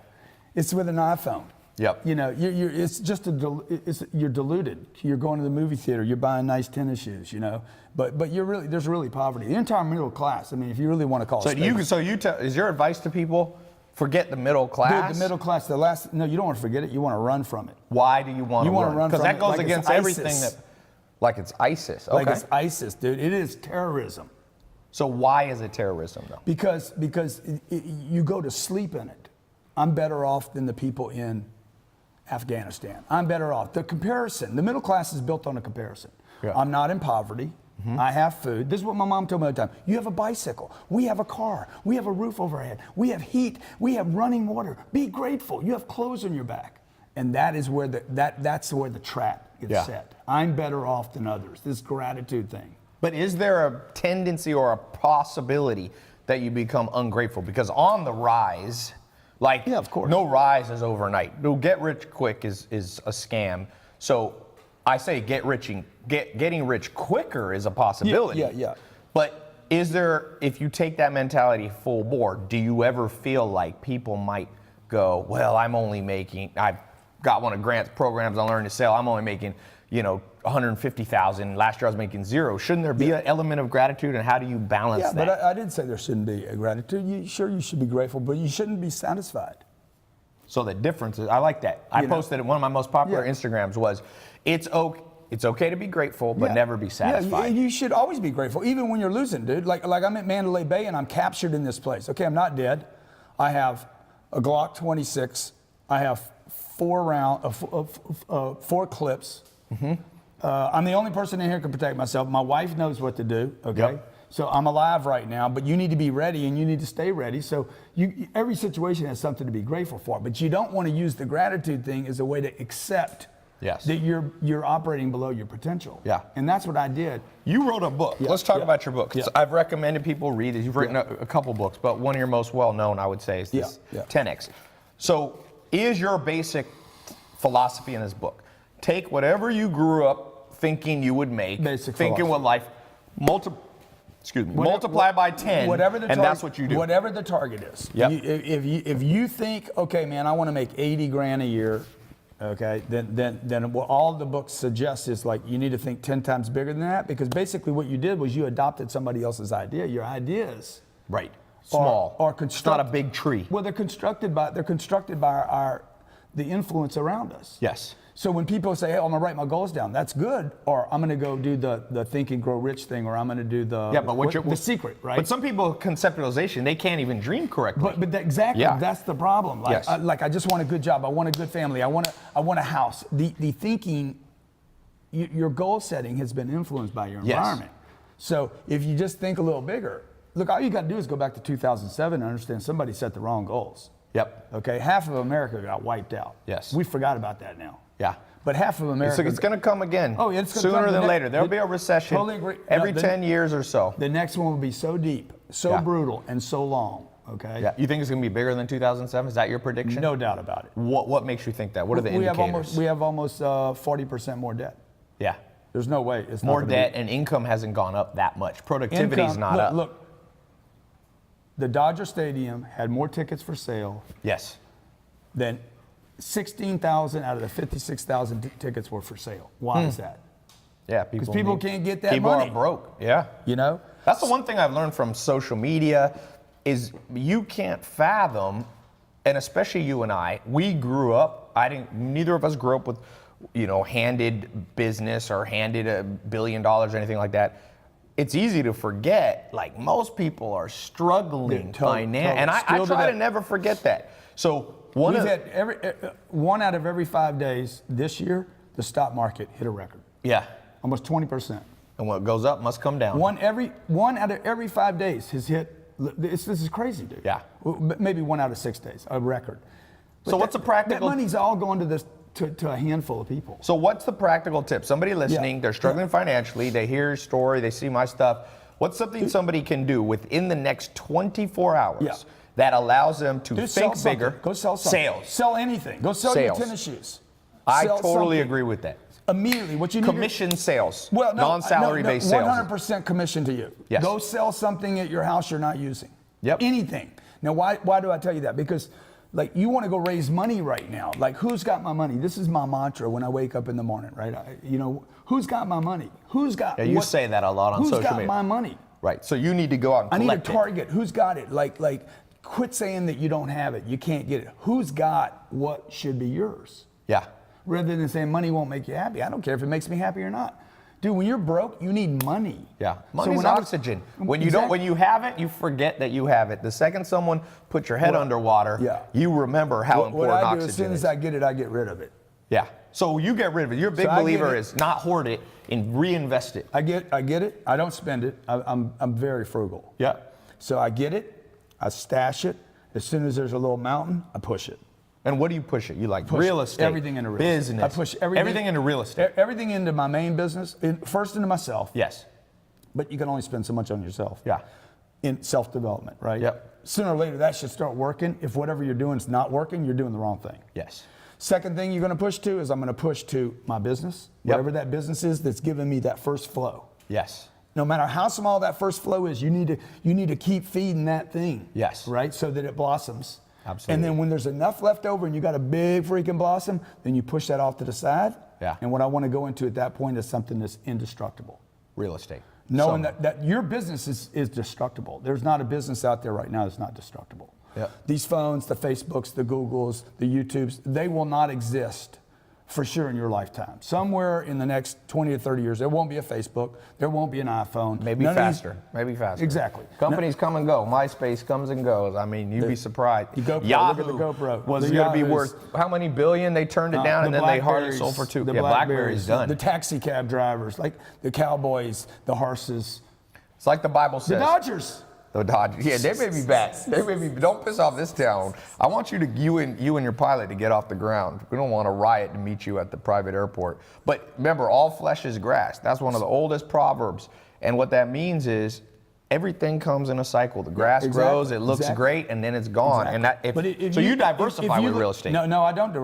It's with an iPhone. Yep. You know, it's just you're diluted. You're going to the movie theater. You're buying nice tennis shoes. You know, but there's really poverty. The entire middle class. I mean, if you really want to call it. Is your advice to people, forget the middle class? Dude, the middle class. No, you don't want to forget it. You want to run from it. Why do you want to You wanna run Because from that it goes like it's against everything ISIS. that, like it's ISIS. Okay. Like it's ISIS, dude. It is terrorism. So why is it terrorism though? Because you go to sleep in it. I'm better off than the people in Afghanistan. I'm better off. The comparison, the middle class is built on a comparison. Yeah. I'm not in poverty. I have food. This is what my mom told me all the time. You have a bicycle. We have a car. We have a roof overhead. We have heat. We have running water. Be grateful. You have clothes on your back. And that is where that's where the trap gets set. I'm better off than others. This gratitude thing. But is there a tendency or a possibility that you become ungrateful? Because on the rise, like, Yeah, of course. no rise is overnight. No, get rich quick is a scam. So I say getting rich quicker is a possibility. Yeah. But is there, if you take that mentality full board, do you ever feel like people might go, well, I've got one of Grant's programs on Learn to Sell, I'm only making, $150,000. Last year I was making $0. Shouldn't there be an element of gratitude, and how do you balance Yeah, that? but I didn't say there shouldn't be a gratitude. You should be grateful, but you shouldn't be satisfied. So the difference is, I like that. I posted it, one of my most popular Yeah. Instagrams was, it's okay to be grateful, but Yeah. never be satisfied. Yeah, you should always be grateful, even when you're losing, dude. Like I'm at Mandalay Bay and I'm captured in this place. Okay, I'm not dead. I have a Glock 26. I have 4 clips. I'm the only person in here who can protect myself. My wife knows what to do. Okay. Yep. So I'm alive right now, but you need to be ready and you need to stay ready. So every situation has something to be grateful for, but you don't want to use the gratitude thing as a way to accept Yes. that you're operating below your potential. Yeah. And that's what I did. You wrote a book. Let's talk about your book. 'Cause Yeah. I've recommended people read it. You've written a couple books, but one of your most well-known, I would say, is this Yeah. 10X. So is your basic philosophy in this book, take whatever you grew up thinking you would make, Basic thinking philosophy. what life, multiply by 10, Whatever the and target, that's what you do. Whatever the target is. Yep. If you think, okay, man, I want to make 80 grand a year, okay, then what all the books suggest is like you need to think 10 times bigger than that, because basically what you did was you adopted somebody else's idea. Your ideas Right. Small. are It's not a big tree. Well, they're constructed by the influence around us. Yes. So when people say, hey, I'm gonna write my goals down, that's good. Or I'm gonna go do the Think and Grow Rich thing, or I'm gonna do the the secret, right? But some people, conceptualization, they can't even dream correctly. But exactly, Yeah. that's the problem. Like, Yes. I just want a good job. I want a good family. I want a house. The thinking, your goal setting has been influenced by your Yes. environment. So if you just think a little bigger, look, all you got to do is go back to 2007 and understand somebody set the wrong goals. Yep. Okay, half of America got wiped out. Yes. We forgot about that now. Yeah. But half of America. It's going to come again. Oh, yeah, it's gonna sooner come. than The later. There'll be a recession Totally agree. every No, 10 years or so. The next one will be so deep, so Yeah. brutal, and so long. Okay. Yeah. You think it's going to be bigger than 2007? Is that your prediction? No doubt about it. What makes you think that? What are the we indicators? have almost 40% more debt. Yeah. There's no way it's More not gonna debt, and income hasn't gone up that much. Productivity's Income, not look, up. Look, the Dodger Stadium had more tickets for sale Yes. than 16,000 out of the 56,000 tickets were for sale. Why is that? Yeah, Because people can't get that people money. are broke. Yeah. You know? That's the one thing I've learned from social media is you can't fathom, and especially you and I, we grew up, neither of us grew up with, handed business or handed $1 billion or anything like that. It's easy to forget, like most people are struggling financially, and I try to never forget that. So one out of every 5 days this year, the stock market hit a record. Yeah. Almost 20%. And what goes up must come down. One out of every 5 days has hit. This is crazy, dude. Yeah. Maybe 1 out of 6 days, a record. But So what's the practical? That money's all going to a handful of people. So what's the practical tip? Somebody listening, Yeah. they're struggling financially, they hear your story, they see my stuff. What's something somebody can do within the next 24 hours that allows them to think bigger? Go sell something. Sales. Sell anything. Go sell your tennis shoes. I Sell totally something. agree with that. Immediately, what you need Commission sales. Well, no, non-salary based sales. 100% commission to you. Yes. Go sell something at your house you're not using. Yep. Anything. Now, why do I tell you that? Because, like, you want to go raise money right now. Like, who's got my money? This is my mantra when I wake up in the morning, right? Who's got my money? Who's got? Yeah, you say that a lot on social media. Who's got my money? Right. So you need to go out and I need collect a target. Who's got it? Like, quit saying that you don't have it. You can't get it. Who's got what should be yours? Yeah. Rather than saying money won't make you happy. I don't care if it makes me happy or not. Dude, when you're broke, you need money. Yeah. Money's oxygen. When you have it, you forget that you have it. The second someone puts your head underwater, you remember how important what I oxygen do, as soon as is. I get it, I get rid of it. Yeah. So you get rid of it. You're a big So I believer get it. is not hoard it and reinvest it. I get it. I don't spend it. I'm very frugal. Yeah. So I get it. I stash it. As soon as there's a little mountain, I push it. And what do you push it? You like Push real estate, everything into real business. estate. I push everything into real estate. Everything into my main business. First into myself. Yes. But you can only spend so much on yourself. Yeah. In self-development, right? Yep. Sooner or later, that should start working. If whatever you're doing is not working, you're doing the wrong thing. Yes. Second thing you're going to push to is I'm going to push to my business, whatever that business is that's giving me that first flow. Yes. No matter how small that first flow is, you need to keep feeding that thing. Yes. Right? So that it blossoms. Absolutely. And then when there's enough left over and you got a big freaking blossom, then you push that off to the side. Yeah. And what I want to go into at that point is something that's indestructible. Real estate. Knowing that your business is destructible. There's not a business out there right now that's not destructible. Yeah. These phones, the Facebooks, the Googles, the YouTubes, they will not exist for sure in your lifetime. Somewhere in the next 20 to 30 years, there won't be a Facebook, there won't be an iPhone. Maybe faster. Maybe faster. Exactly. Companies come and go. MySpace comes and goes. I mean, you'd be surprised. The GoPro, Yahoo look at the GoPro. was The going to be Yahoos. worth how many billion? They turned it down and then they hardly sold for $2. Yeah, BlackBerry's done. The taxi cab drivers, like the cowboys, the horses. It's like the Bible says. The Dodgers. The Dodgers. Yeah, they may be back. They may be. Don't piss off this town. I want you and your pilot to get off the ground. We don't want a riot to meet you at the private airport. But remember, all flesh is grass. That's one of the oldest proverbs. And what that means is everything comes in a cycle. The grass grows, it looks great, and then it's gone. Exactly. And so you diversify with real estate. No, I don't.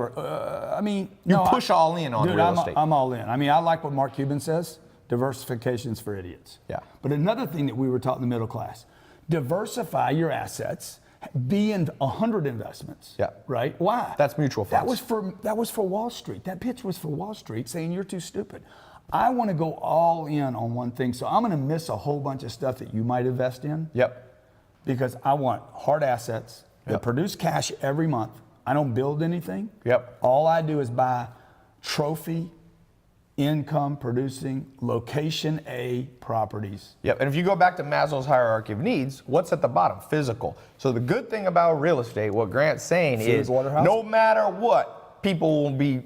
You push all in on real estate. I'm all in. I mean, I like what Mark Cuban says. Diversification's for idiots. Yeah. But another thing that we were taught in the middle class. Diversify your assets. Be in 100 investments. Yeah. Right? Why? That's mutual funds. That was for Wall Street. That pitch was for Wall Street saying you're too stupid. I want to go all in on one thing. So I'm going to miss a whole bunch of stuff that you might invest in. Yep. Because I want hard assets that produce cash every month. I don't build anything. Yep. All I do is buy trophy income producing location A properties. Yep, and if you go back to Maslow's hierarchy of needs, what's at the bottom? Physical. So the good thing about real estate, what Grant's saying is, no matter what, people will be,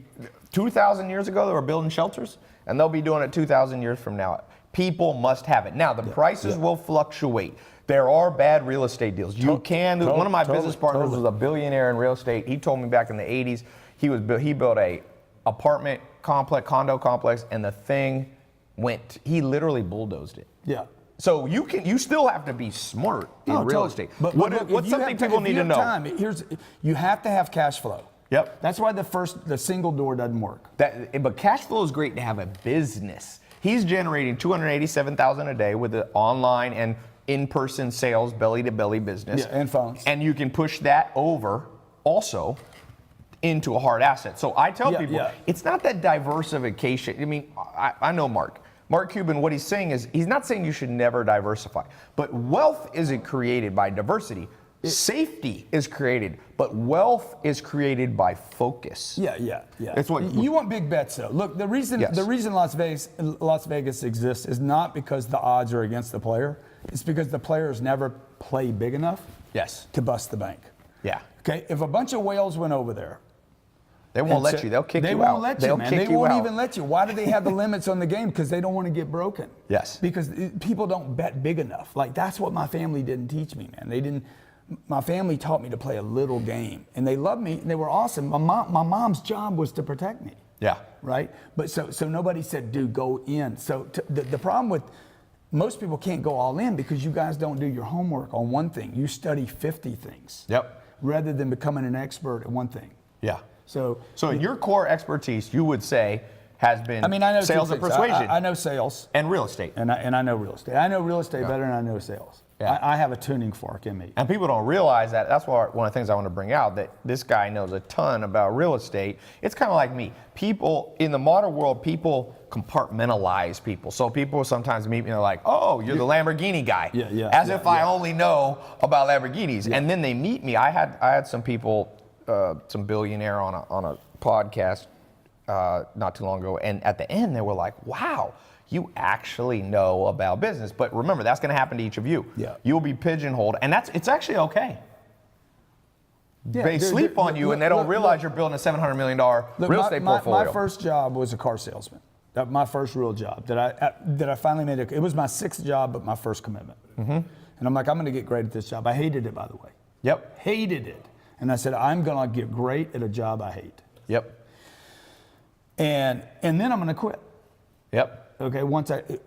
2,000 years ago they were building shelters, and they'll be doing it 2,000 years from now. People must have it. Now, the prices will fluctuate. There are bad real estate deals. One of my business partners was a billionaire in real estate. He told me back in the 80s, he built a apartment complex, condo complex, and the thing he literally bulldozed it. Yeah. So you still have to be smart in real estate. But what's something people need to know? You have to have cash flow. Yep. That's why the single door doesn't work. But cash flow is great to have a business. He's generating $287,000 a day with the online and in-person sales, belly-to-belly business. Yeah, and phones. And you can push that over also into a hard asset. So I tell Yeah, people, yeah. it's not that diversification. I mean, I know Mark. Mark Cuban, what he's saying is, he's not saying you should never diversify, but wealth isn't created by diversity. Safety is created, but wealth is created by focus. Yeah. It's what you want big bets though. Look, the reason Yes. Las Vegas exists is not because the odds are against the player. It's because the players never play big enough Yes. to bust the bank. Yeah. Okay, if a bunch of whales went over there, They won't and let said- you. They'll kick they you won't out. let you, They'll man. kick They you won't out. even let you. Why do they have the limits on the game? Because they don't want to get broken. Yes. Because people don't bet big enough. Like that's what my family didn't teach me, man. They didn't. My family taught me to play a little game, and they loved me, and they were awesome. My mom's job was to protect me. Yeah. Right. But so nobody said, dude, go in. So the problem with most people can't go all in because you guys don't do your homework on one thing. You study 50 things. Yep. Rather than becoming an expert at one thing. Yeah. So your core expertise, you would say, has been I know sales two and things. persuasion I know sales, and real estate. and I know real estate. I know real estate better than I know sales. Yeah. I have a tuning fork in me. And people don't realize that. That's one of the things I want to bring out, that this guy knows a ton about real estate. It's kind of like me. People in the modern world, people compartmentalize people. So people sometimes meet me and they're like, oh, you're the Lamborghini guy. As if I only know about Lamborghinis. And then they meet me. I had some people, some billionaire on a podcast not too long ago. And at the end, they were like, wow, you actually know about business. But remember, that's going to happen to each of you. Yeah. You'll be pigeonholed, and it's actually okay. Yeah, They sleep on you, and they don't realize you're building a $700 million real estate portfolio. My first job was a car salesman. That my first real job that I finally made. It was my sixth job, but my first commitment. Mm-hmm. And I'm like, I'm going to get great at this job. I hated it, by the way. Yep. Hated it. And I said, I'm going to get great at a job I hate. Yep. And then I'm going to quit. Yep. Okay,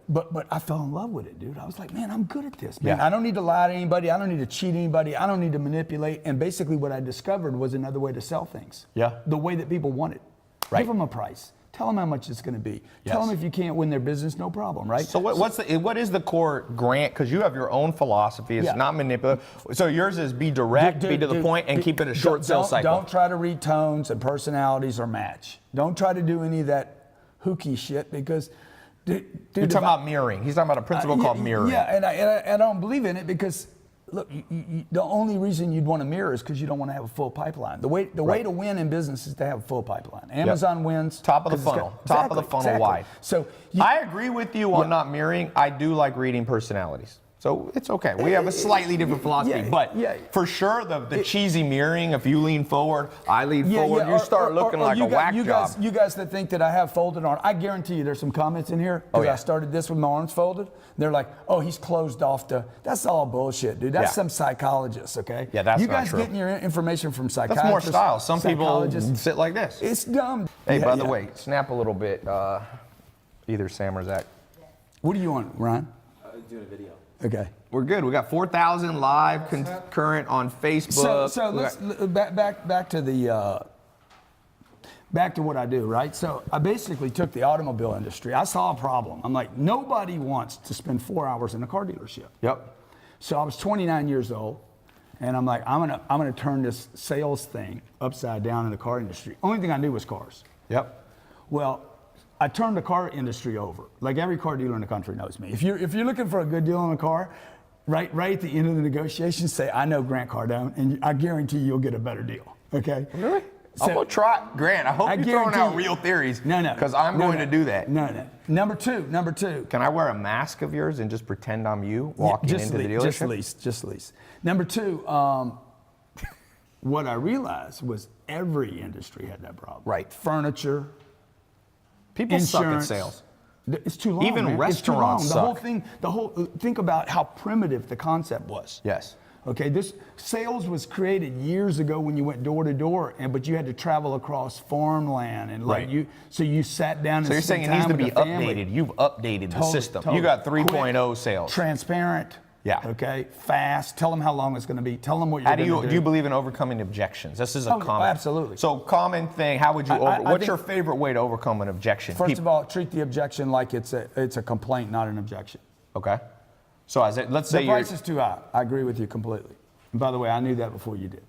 but I fell in love with it, dude. I was like, man, I'm good at this, man. Yeah. I don't need to lie to anybody. I don't need to cheat anybody. I don't need to manipulate. And basically what I discovered was another way to sell things. Yeah. The way that people want it. Right. Give them a price. Tell them how much it's going to be. Yes. Tell them if you can't win their business, no problem, right? So what is the core grant? Because you have your own philosophy. It's not manipulative. So yours is be direct, be to the point, and keep it a short sales cycle. Don't try to read tones and personalities or match. Don't try to do any of that hooky shit because... Dude, You're talking about mirroring. He's talking about a principle called mirroring. Yeah, and I don't believe in it because, look, the only reason you'd want to mirror is because you don't want to have a full pipeline. The way to win in business is to have a full pipeline. Amazon wins. Top of the funnel. Top of the funnel wide. So I agree with you on not mirroring. I do like reading personalities. So it's okay. We have a slightly different philosophy, but for sure the cheesy mirroring, if you lean forward, I lean forward, you start looking like a whack job. You guys that think that I have folded arms, I guarantee you there's some comments in here because I started this with my arms folded. They're like, oh, he's closed off to, that's all bullshit, dude. That's some psychologist, okay? Yeah, that's you not guys true. Getting your information from psychologists. That's more style. Some people sit like this. It's dumb. Hey, by the way, snap a little bit, either Sam or Zach. What do you want, Ryan? Doing a video. Okay. We're good. We got 4,000 live concurrent on Facebook. So let's back to the back to what I do, right? So I basically took the automobile industry. I saw a problem. I'm like, nobody wants to spend 4 hours in a car dealership. Yep. So I was 29 years old, and I'm like, I'm gonna turn this sales thing upside down in the car industry. Only thing I knew was cars. Yep. Well, I turned the car industry over. Like every car dealer in the country knows me. If you're looking for a good deal on a car, right at the end of the negotiation, say, I know Grant Cardone, and I guarantee you'll get a better deal. Okay? Really? So, I'm gonna try, Grant. I hope you're throwing out real theories. No. Because I'm going to do that. No. Number two. Can I wear a mask of yours and just pretend I'm you walking into the dealership? Just lease. Number two, what I realized was every industry had that problem. Right. Furniture. People suck at Insurance. sales. It's too long. Even man. restaurants it's too long. suck. Think about how primitive the concept was. Yes. Okay, this sales was created years ago when you went door to door, but you had to travel across farmland and like so you sat down. So you're saying it needs to be updated. You've updated the system. You got 3.0 sales. Transparent. Yeah. Okay. Fast. Tell them how long it's going to be. Tell them what you're going to do. Do you believe in overcoming objections? This is a common. Absolutely. So common thing. How would you? What's your favorite way to overcome an objection? First of all, treat the objection like it's a complaint, not an objection. Okay. So let's say the price is too high. I agree with you completely. And by the way, I knew that before you did.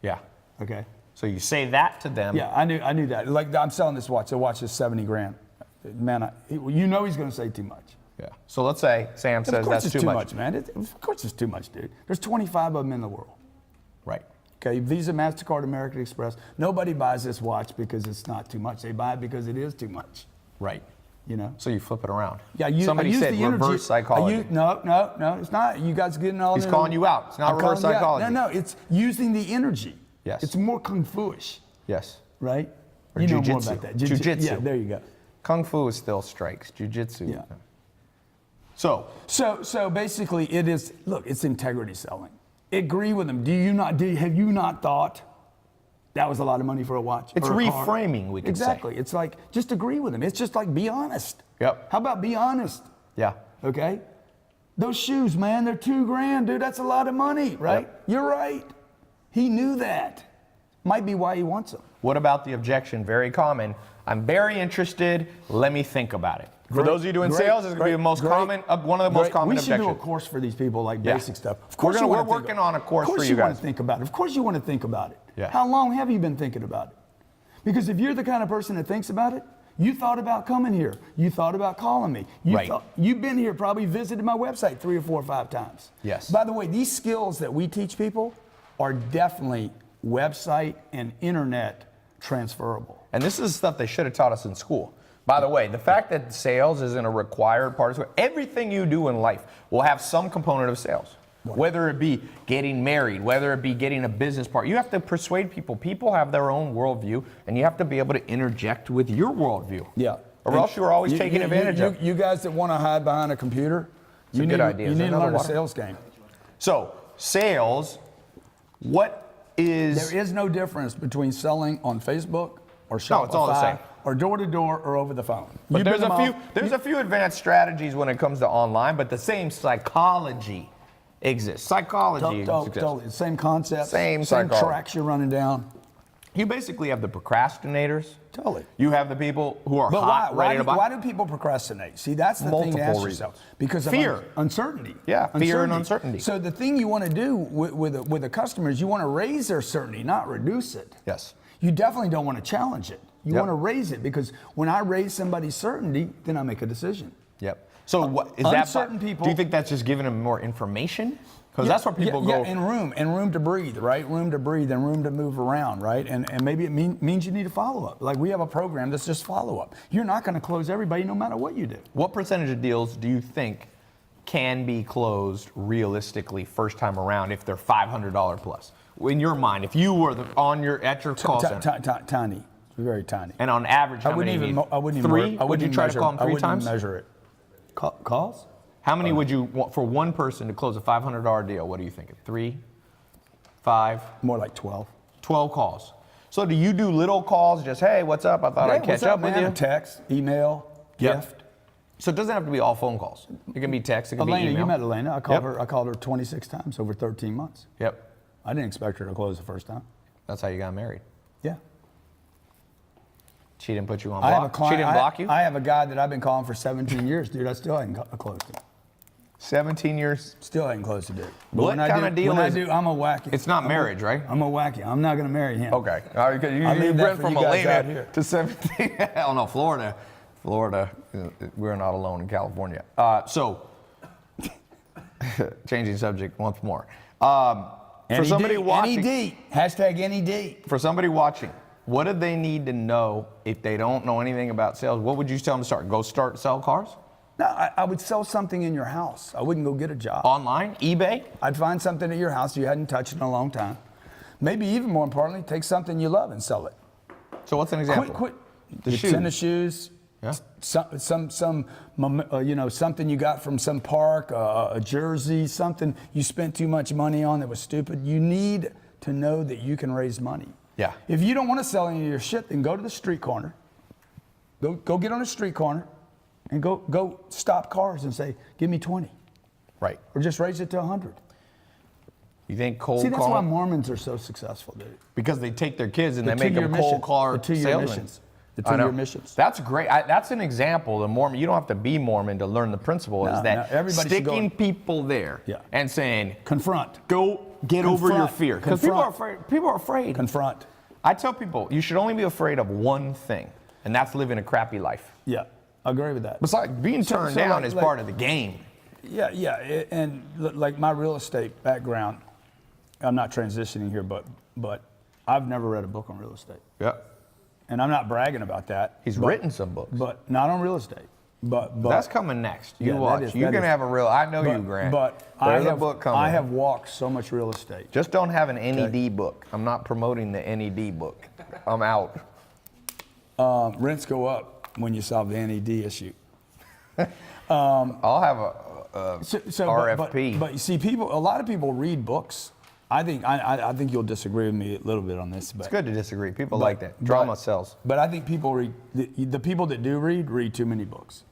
Yeah. Okay. So you say that to them. Yeah, I knew that. Like, I'm selling this watch. The watch is 70 grand. Man, you know he's going to say too much. Yeah. So let's say Sam says that's too much. Man. Of course it's too much, dude. There's 25 of them in the world. Right. Okay, Visa, MasterCard, American Express. Nobody buys this watch because it's not too much. They buy it because it is too much. Right. You know? So you flip it around. Yeah, Somebody said the energy. reverse psychology. No, it's not. You guys getting all He's in calling you out. It's not reverse psychology. No, it's using the energy. Yes. It's more kung fu-ish, Yes. right? Or you know more jiu-jitsu. about that. Jiu-jitsu. Yeah, there you go. Kung Fu is still strikes. Jiu-jitsu. Yeah. So basically it is, look, it's integrity selling. Agree with them. Have you not thought that was a lot of money for a watch? it's or a car? reframing, we could Exactly. It's like, just agree with them. It's just like, be honest. Yep. How about be honest? Yeah. Okay? Those shoes, man, they're $2,000, dude. That's a lot of money, right? Yep. You're right. He knew that. Might be why he wants them. What about the objection? Very common. I'm very interested. Let me think about it. For those of you doing sales, it's going to be the most common, one of the most common We should objections. do a course for these people, like Yeah. basic stuff. Of course, We're working on a course for you Of course, you want guys. to think about it. Of course, you want to think about it. Yeah. How long have you been thinking about it? Because if you're the kind of person that thinks about it, you thought about coming here. You thought about calling me. You've been here, probably visited my website 3 or 4 or 5 times. Yes. By the way, these skills that we teach people are definitely website and internet transferable. And this is stuff they should have taught us in school. By the way, the fact that sales isn't a required part of school, everything you do in life will have some component of sales. Whether it be getting married, whether it be getting a business partner, you have to persuade people. People have their own worldview, and you have to be able to interject with your worldview. Yeah. Or else you're always taking advantage of. You guys that want to hide behind a computer, a good idea. You Is there need to another learn a water? sales game. So, sales, what is... There is no difference between selling on Facebook or Shopify No, it's all the same. or door to door or over the phone. But there's a few advanced strategies when it comes to online, but the same psychology exists. Psychology exists. Totally. Same concept. Same Same psychology. tracks you're running down. You basically have the procrastinators. Totally. You have the people who are But hot, ready to buy. why do people procrastinate? See, that's the thing to Multiple ask reasons. yourself. Because of Fear. uncertainty. Yeah, fear and uncertainty. So the thing you want to do with a customer is you want to raise their certainty, not reduce it. Yes. You definitely don't want to challenge it. You Yep. want to raise it, because when I raise somebody's certainty, then I make a decision. Yep. So what is that? Uncertain people- Do you think that's just giving them more information? Because that's where people go. Yeah, and room to breathe, right? Room to breathe and room to move around, right? And maybe it means you need a follow-up. Like, we have a program that's just follow-up. You're not going to close everybody no matter what you do. What percentage of deals do you think can be closed realistically first time around if they're $500 plus? In your mind, if you were at your call center, Tiny, very tiny. and on average, how many? I wouldn't even three? I Would you wouldn't try measure, to call them I 3 wouldn't times? even measure it. Calls? How many would you want for one person to close a $500 deal? What are you thinking? 3, 5, More like 12. 12 calls. So do you do little calls? Just, hey, what's up? I thought I'd catch what's up man? with you. A text, email, Yep. gift. So it doesn't have to be all phone calls. It can be text. It can Elena, be email. you met Elena. I called Yep. her. I called her 26 times over 13 months. Yep. I didn't expect her to close the first time. That's how you got married. Yeah. She didn't put you on I have a block. client. She didn't block you. I have a guy that I've been calling for 17 years, dude. I still hadn't closed him. 17 years. Still hadn't closed a deal. But What kind of deal when is I it? do, I'm a wacky. It's not marriage, right? I'm a wacky. I'm not going to marry him. Okay. You I'll leave that went for from you guys out Elena here. to 17. Oh no, Florida. Florida. We're not alone in California. So, changing subject once more. For somebody watching, NED. Hashtag NED. for somebody watching, what do they need to know if they don't know anything about sales? What would you tell them to start? Go sell cars? No, I would sell something in your house. I wouldn't go get a job. Online? eBay? I'd find something at your house you hadn't touched in a long time. Maybe even more importantly, take something you love and sell it. So what's an example? Quit. The Your shoes. tennis shoes. Yeah. Something you got from some park, a jersey, something you spent too much money on that was stupid. You need to know that you can raise money. Yeah. If you don't want to sell any of your shit, then go to the street corner. Go get on the street corner and go stop cars and say, give me 20. Right. Or just raise it to 100. You think cold See, that's call? why Mormons are so successful, dude. Because they take their kids and The they make them 2-year cold mission. car The 2-year salesmen. missions. The I know. 2-year missions. That's great. That's an example. The Mormon. You don't have to be Mormon to learn the principle. No, is that no, everybody should go sticking in. people there Yeah. and saying, Confront. "Go get over your Confront. fear." Because people are Confront. afraid. People are afraid. Confront. I tell people you should only be afraid of one thing, and that's living a crappy life. Yeah, I agree with that. Besides, being turned down is part of the game. Yeah, and like my real estate background, I'm not transitioning here, but I've never read a book on real estate. Yeah. And I'm not bragging about that. He's written some books. But not on real estate. But that's coming next. You yeah, watch. You're going to have a real, I know you, Grant. But There's a book coming. I have walked so much real estate. Just don't have an NED book. I'm not promoting the NED book. I'm out. Rents go up when you solve the NED issue. I'll have a RFP. But you see, a lot of people read books. I think you'll disagree with me a little bit on this. But, it's good to disagree. People like that. Drama sells. But I think people read, the people that do read too many books.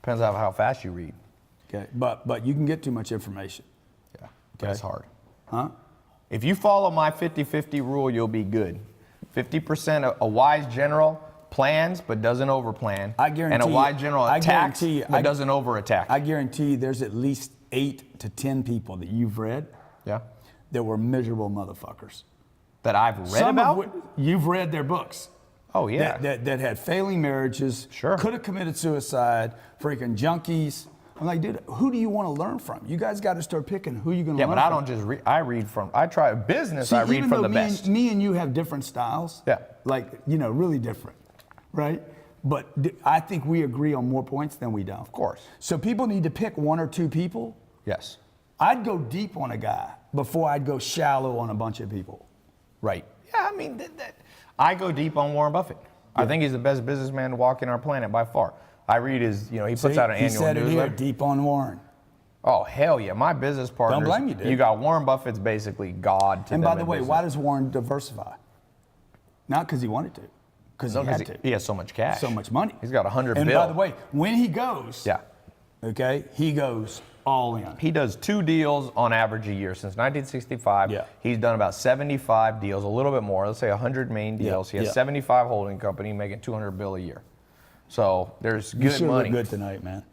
Depends on how fast you read. Okay, but you can get too much information. Yeah, that's hard. Huh? If you follow my 50-50 rule, you'll be good. 50% a wise general plans but doesn't overplan. I guarantee. And a wise general attacks but doesn't overattack. I guarantee there's at least 8 to 10 people that you've read. Yeah. That were miserable motherfuckers. That I've read about? You've read their books. Oh, yeah. That had failing marriages. Sure. Could have committed suicide. Freaking junkies. I'm like, dude, who do you want to learn from? You guys got to start picking who you're going to learn from. Yeah, but I don't just read. I read from. I try business. I read from the best. Me and you have different styles. Yeah. Like, really different, right? But I think we agree on more points than we don't. Of course. So people need to pick 1 or 2 people. Yes. I'd go deep on a guy before I'd go shallow on a bunch of people. Right. Yeah, I mean, I go deep on Warren Buffett. Yeah. I think he's the best businessman walking our planet by far. I read his, he puts out an annual newsletter. He said it here, deep on Warren. Oh, hell yeah. My business partners. Don't blame you, dude. You got Warren Buffett's basically God to And them by the way, business. why does Warren diversify? Not because he wanted to. Because he had to. He has so much cash. So much money. He's got $100 billion. And by the way, when he goes, yeah, okay, he goes all in. He does 2 deals on average a year since 1965. Yeah. He's done about 75 deals, a little bit more. Let's say 100 main deals. He has 75 holding company, making $200 billion a year. So there's good you sure money. Look good tonight, man.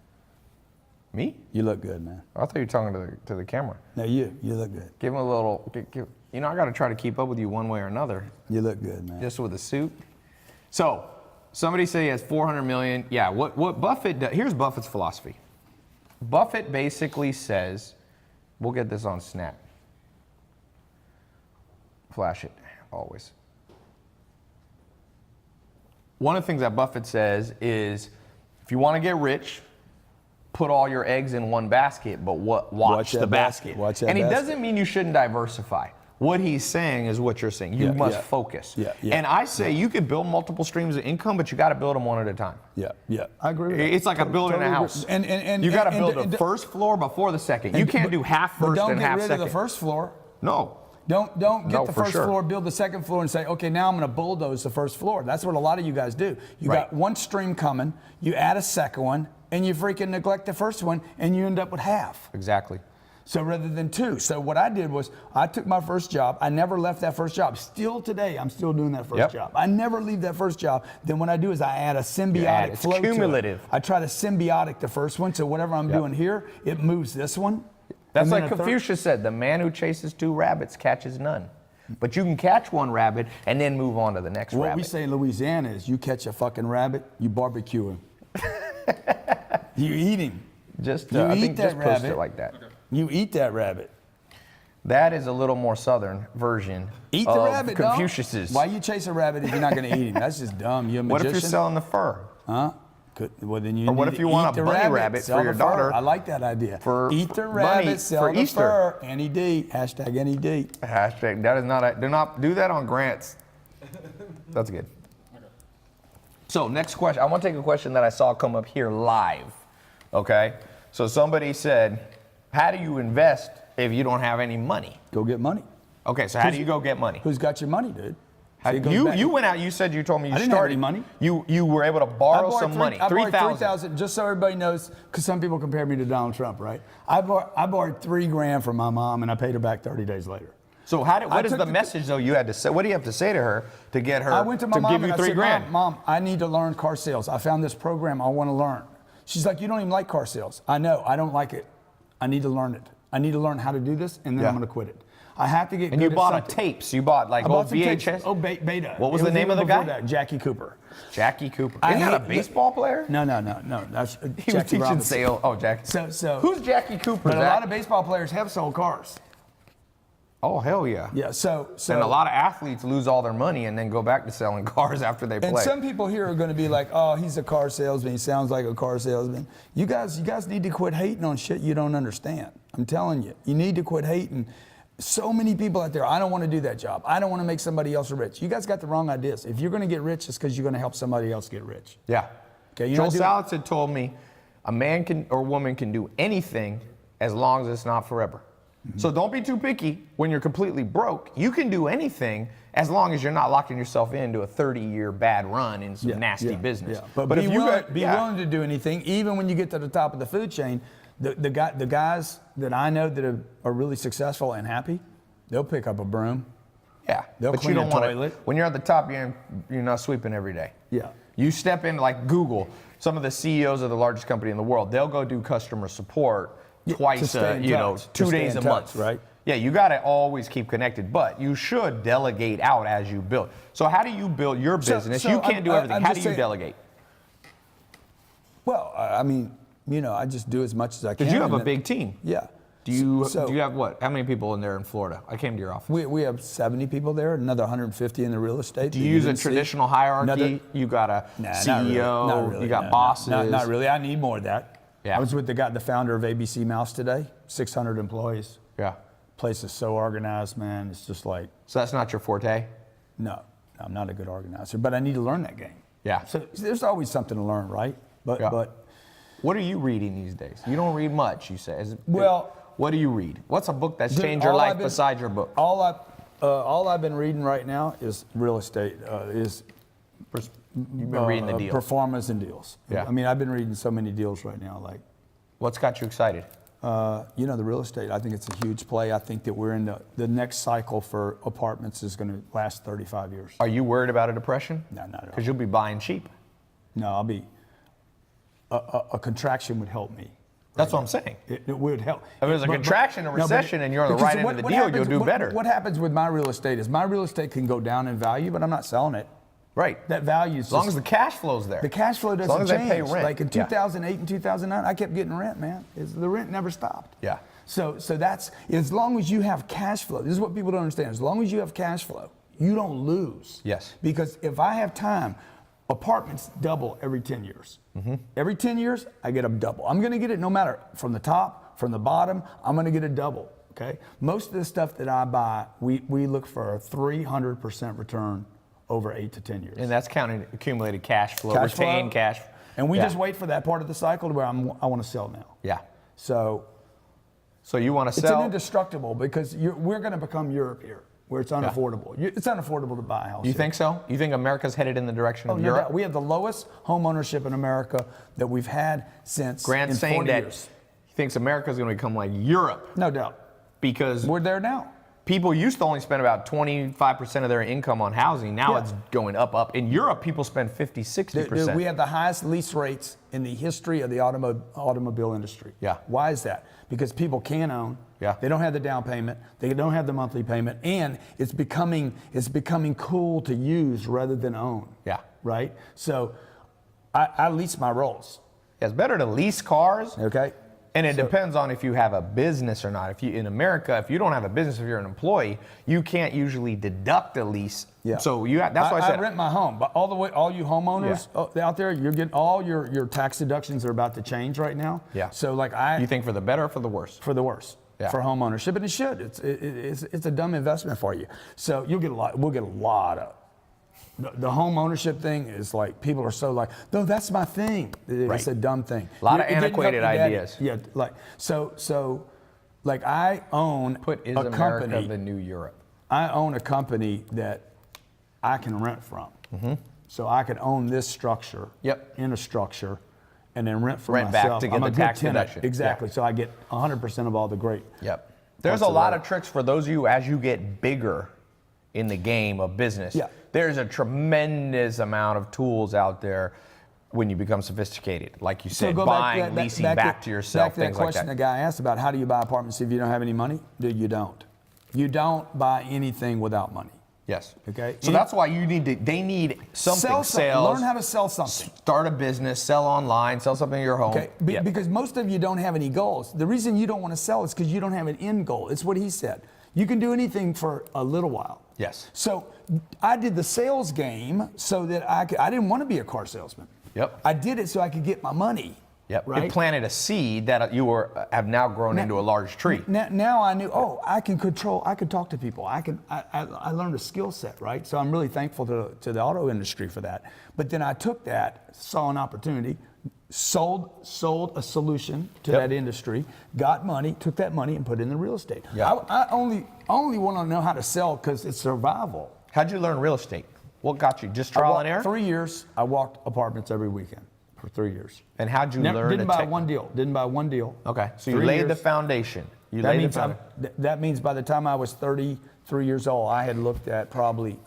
Me? You look good, man. I thought you were talking to the camera. No, you look good. Give him a little. I got to try to keep up with you one way or another. You look good, man. Just with a suit. So somebody say he has 400 million. Yeah. What Buffett does? Here's Buffett's philosophy. Buffett basically says, we'll get this on Snap. Flash it, always. One of the things that Buffett says is, if you want to get rich, put all your eggs in one basket, but watch the basket. Watch that and he basket. doesn't mean you shouldn't diversify. What he's saying is what you're saying. You must focus. Yeah. And I say you could build multiple streams of income, but you got to build them one at a time. Yeah. I agree with that. It's like building a house. And you got to build the first floor before the second. You can't do half first and half second. Don't get rid of the first floor. No. Don't get the first floor, build the second floor, and say, okay, now I'm going to bulldoze the first floor. That's what a lot of you guys do. You got one stream coming, you add a second one, and you freaking neglect the first one, and you end up with half. Exactly. So rather than 2. So what I did was I took my first job. I never left that first job. Still today, I'm still doing that first job. I never leave that first job. Then what I do is I add a symbiotic flow cumulative. to it. I try to symbiotic the first one. So whatever I'm doing here, it moves this one. That's like Confucius said, the man who chases 2 rabbits catches none. But you can catch one rabbit and then move on to the next rabbit. What we say in Louisiana is you catch a fucking rabbit, you barbecue him. You eat him. I think just post it like that. Okay. You eat that rabbit. That is a little more southern version Eat the of rabbit, Confucius's. Why you chase a rabbit if you're not going to eat him? That's just dumb. You're a magician. What if you're selling the fur? Huh? Well, then you Or what need if you to want eat a the bunny rabbit sell for your the fur. daughter? I like that idea. For eat the bunny rabbit, sell for the Easter. fur. NED. Hashtag NED. Hashtag. That is not. Do not do that on grants. That's good. Okay. So next question. I want to take a question that I saw come up here live. Okay. So somebody said, "How do you invest if you don't have any money?" Go get money. Okay. So how do you go get money? Who's got your money, dude? See, it goes You back- you went out. You said you told me you I didn't started. have any money. You were able to borrow some money. I borrowed 3,000. 3,000. Just so everybody knows, because some people compare me to Donald Trump, right? I borrowed $3,000 from my mom, and I paid her back 30 days later. So what is the message though you had to say? What do you have to say to her to get her I went to my mom give you and I $3 said, grand? Mom, I need to learn car sales. I found this program I want to learn. She's like, you don't even like car sales. I know, I don't like it. I need to learn it. I need to learn how to do this, and then I'm going to quit it. I have to get. And good you at bought something. tapes. You bought like I old bought some tapes. VHS. Oh, Beta. What was It the name of the before guy? that, Jackie Cooper. Jackie Cooper. I Isn't that a hate- baseball player? No. That's He was Jackie teaching Robinson. sales. Oh, Jackie. So Who's Jackie Cooper? But a lot of baseball players have sold cars. Oh, hell yeah. Yeah. So And a lot of athletes lose all their money and then go back to selling cars after they And play. some people here are going to be like, "Oh, he's a car salesman. He sounds like a car salesman." You guys need to quit hating on shit you don't understand. I'm telling you, you need to quit hating. So many people out there, I don't want to do that job. I don't want to make somebody else rich. You guys got the wrong ideas. If you're going to get rich, it's because you're going to help somebody else get rich. Yeah. Okay, you're Joel not doing- Salads had told me a man can or woman can do anything as long as it's not forever. So don't be too picky when you're completely broke. You can do anything as long as you're not locking yourself into a 30-year bad run in some nasty business. Yeah. But if be, you willing, got- be yeah. willing to do anything, even when you get to the top of the food chain. The guys that I know that are really successful and happy, they'll pick up a broom. Yeah, They'll but you clean don't a want toilet. to. When you're at the top, you're not sweeping every day. Yeah. You step in like Google. Some of the CEOs of the largest company in the world, they'll go do customer support To twice, stay in touch, to 2 stay days in a touch, month, right? Yeah, you got to always keep connected, but you should delegate out as you build. So how do you build your business? so You can't do everything. I'm How do just you saying- delegate? Well, I mean, I just do as much as I can. Because you have and a then- big team. Yeah. Do you So- have what? How many people in there in Florida? I came to your office. We have 70 people there, another 150 in the real estate. Do you use a traditional hierarchy? You got a Nah, CEO, not really, you got no, bosses. Not really. I need more of that. Yeah. I was with the founder of ABC Mouse today, 600 employees. Yeah. Place is so organized, man. It's just like, So that's not your forte? no, I'm not a good organizer, but I need to learn that game. Yeah. So there's always something to learn, right? But Yeah. but What are you reading these days? You don't read much, you say. Well- what do you read? What's a book that's Dude, changed your all life I've been- besides your book? all I've been reading right now is real estate. You've been reading the deals. Performance and deals. Yeah. I mean, I've been reading so many deals right now. Like, What's got you excited? the real estate. I think it's a huge play. I think that we're in the next cycle for apartments is going to last 35 years. Are you worried about a depression? No, not at all. Because you'll be buying cheap. No, I'll be. A contraction would help me. That's what I'm saying. It would help. If there's a contraction, a recession, and you're on the because right end of the deal, happens- you'll do better. What happens with my real estate is my real estate can go down in value, but I'm not selling it. Right. That value is As long just- as the cash flow's there. the cash flow doesn't long as they change. pay rent. Like in Yeah. 2008 and 2009, I kept getting rent, man. The rent never stopped. Yeah. So that's, as long as you have cash flow, this is what people don't understand. As long as you have cash flow, you don't lose. Yes. Because if I have time, apartments double every 10 years. Every 10 years, I get a double. I'm going to get it no matter from the top, from the bottom, I'm going to get a double. Okay. Most of the stuff that I buy, we look for a 300% return over 8 to 10 years. And that's counting accumulated cash flow, Cash flow. retained cash. And we Yeah. just wait for that part of the cycle to where I want to sell now. Yeah. So So you want to it's sell? an indestructible because we're going to become Europe here, where it's unaffordable. It's unaffordable to buy a house. You here. think so? You think America's headed in the direction Oh, of no Europe? doubt. We have the lowest home ownership in America that we've had since Grant's in saying 40 that years. he thinks America's going to become like Europe No doubt. because We're there now. people used to only spend about 25% of their income on housing. Now Yeah. it's going up. In Europe, people spend 50, 60%. Dude, we have the highest lease rates in the history of the automobile industry. Yeah. Why is that? Because people can own. Yeah. They don't have the down payment. They don't have the monthly payment, and it's becoming cool to use rather than own. Yeah. Right. So, I lease my Rolls. Yeah, it's better to lease cars. Okay. And it depends on if you have a business or not. If you in America, if you don't have a business, if you're an employee, you can't usually deduct a lease. Yeah. So that's why I said rent my home, but all you homeowners out there, you're getting all your tax deductions are about to change right now. Yeah. So like you think for the better or for the worse? for the worse. Yeah. For home ownership, and it should. It's a dumb investment for you. So you'll get a lot. We'll get a lot of. The home ownership thing is like people are so like, no, that's my thing. It's Right. a dumb thing. A lot of It didn't help antiquated your daddy. ideas. Yeah, like so, like I own Is a America company. the new Europe? I own a company that I can rent from. So I could own this structure Yep. in a structure and then rent for Rent back myself. to get I'm the a good tax tenant. deduction. Exactly. Yeah. So I get 100% of all the great. Yep. There's a Parts of lot that. of tricks for those of you as you get bigger in the game of business. Yeah. There's a tremendous amount of tools out there when you become sophisticated. Like you said, buying, leasing back to yourself, Back to that things like question that. the guy asked about how do you buy apartments if you don't have any money? Dude, you don't. You don't buy anything without money. Yes. Okay. So that's why they need something. Sell something. Sales. Learn how to sell something. Start a business, sell online, sell something in your home. Okay. Because most of you don't have any goals. The reason you don't want to sell is because you don't have an end goal. It's what he said. You can do anything for a little while. Yes. So I did the sales game so that I didn't want to be a car salesman. Yep. I did it so I could get my money. Yep. Right? It planted a seed that have now grown into a large tree. Now I knew, I can talk to people. I learned a skill set, right? So I'm really thankful to the auto industry for that. But then I took that, saw an opportunity, sold a solution to that industry, got money, took that money and put it in the real estate. Yep. I only want to know how to sell because it's survival. How'd you learn real estate? What got you? Just trial and error? 3 years, I walked apartments every weekend for 3 years. And how'd you learn? Didn't buy one deal. Okay, so you 3 laid the years. foundation. That means by the time I was 33 years old, I had looked at probably,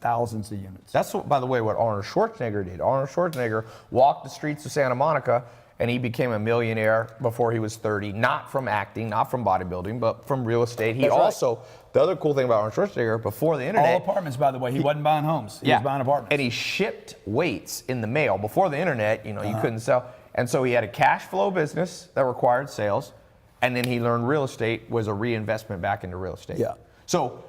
thousands of units. That's, by the way, what Arnold Schwarzenegger did. Arnold Schwarzenegger walked the streets of Santa Monica, and he became a millionaire before he was 30, not from acting, not from bodybuilding, but from real estate. He also, the other cool thing about Arnold Schwarzenegger, before the internet. All apartments, by the way. He wasn't buying homes. He was buying apartments. And he shipped weights in the mail. Before the internet, you couldn't sell. And so he had a cash flow business that required sales. And then he learned real estate was a reinvestment back into real estate. Yeah. So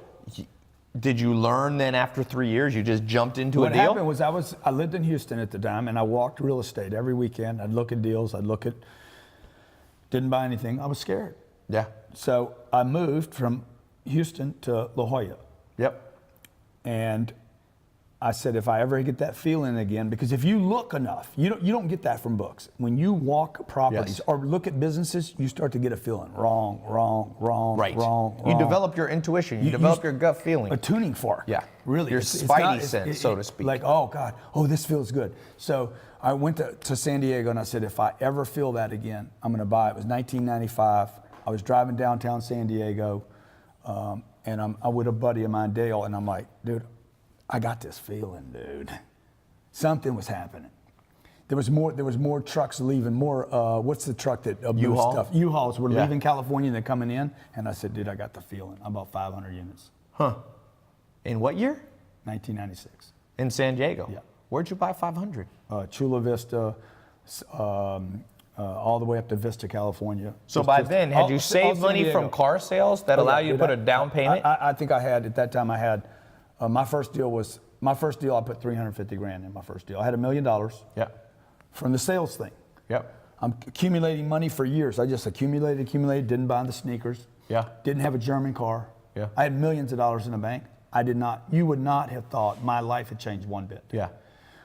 did you learn then after 3 years, you just jumped into a deal? What happened was I lived in Houston at the time, and I walked real estate every weekend. I'd look at deals. Didn't buy anything. I was scared. Yeah. So I moved from Houston to La Jolla. Yep. And I said, if I ever get that feeling again, because if you look enough, you don't get that from books. When you walk properties or look at businesses, you start to get a feeling. Wrong. Right. Wrong. You develop your intuition. You develop your gut feeling. A tuning fork. Yeah. Really. Your spidey sense, so to speak. Like, oh God, this feels good. So I went to San Diego and I said, if I ever feel that again, I'm going to buy it. It was 1995. I was driving downtown San Diego, and I'm with a buddy of mine, Dale, and I'm like, dude, I got this feeling, dude. Something was happening. There was more trucks leaving. What's the truck that moves U-Haul? stuff? U-Hauls were leaving California and they're coming in. And I said, dude, I got the feeling. I bought 500 units. Huh. In what year? 1996. In San Diego? Yeah. Where'd you buy 500? Chula Vista, all the way up to Vista, California. So by then, had you saved San money Diego. from car sales that allow you to put a down payment? I think I had, at that time I had, my first deal, I put 350 grand in my first deal. I had $1 million. Yeah. From the sales thing. Yep. I'm accumulating money for years. I just accumulated, didn't buy the sneakers. Yeah. Didn't have a German car. Yeah. I had millions of dollars in the bank. You would not have thought my life had changed one bit. Yeah.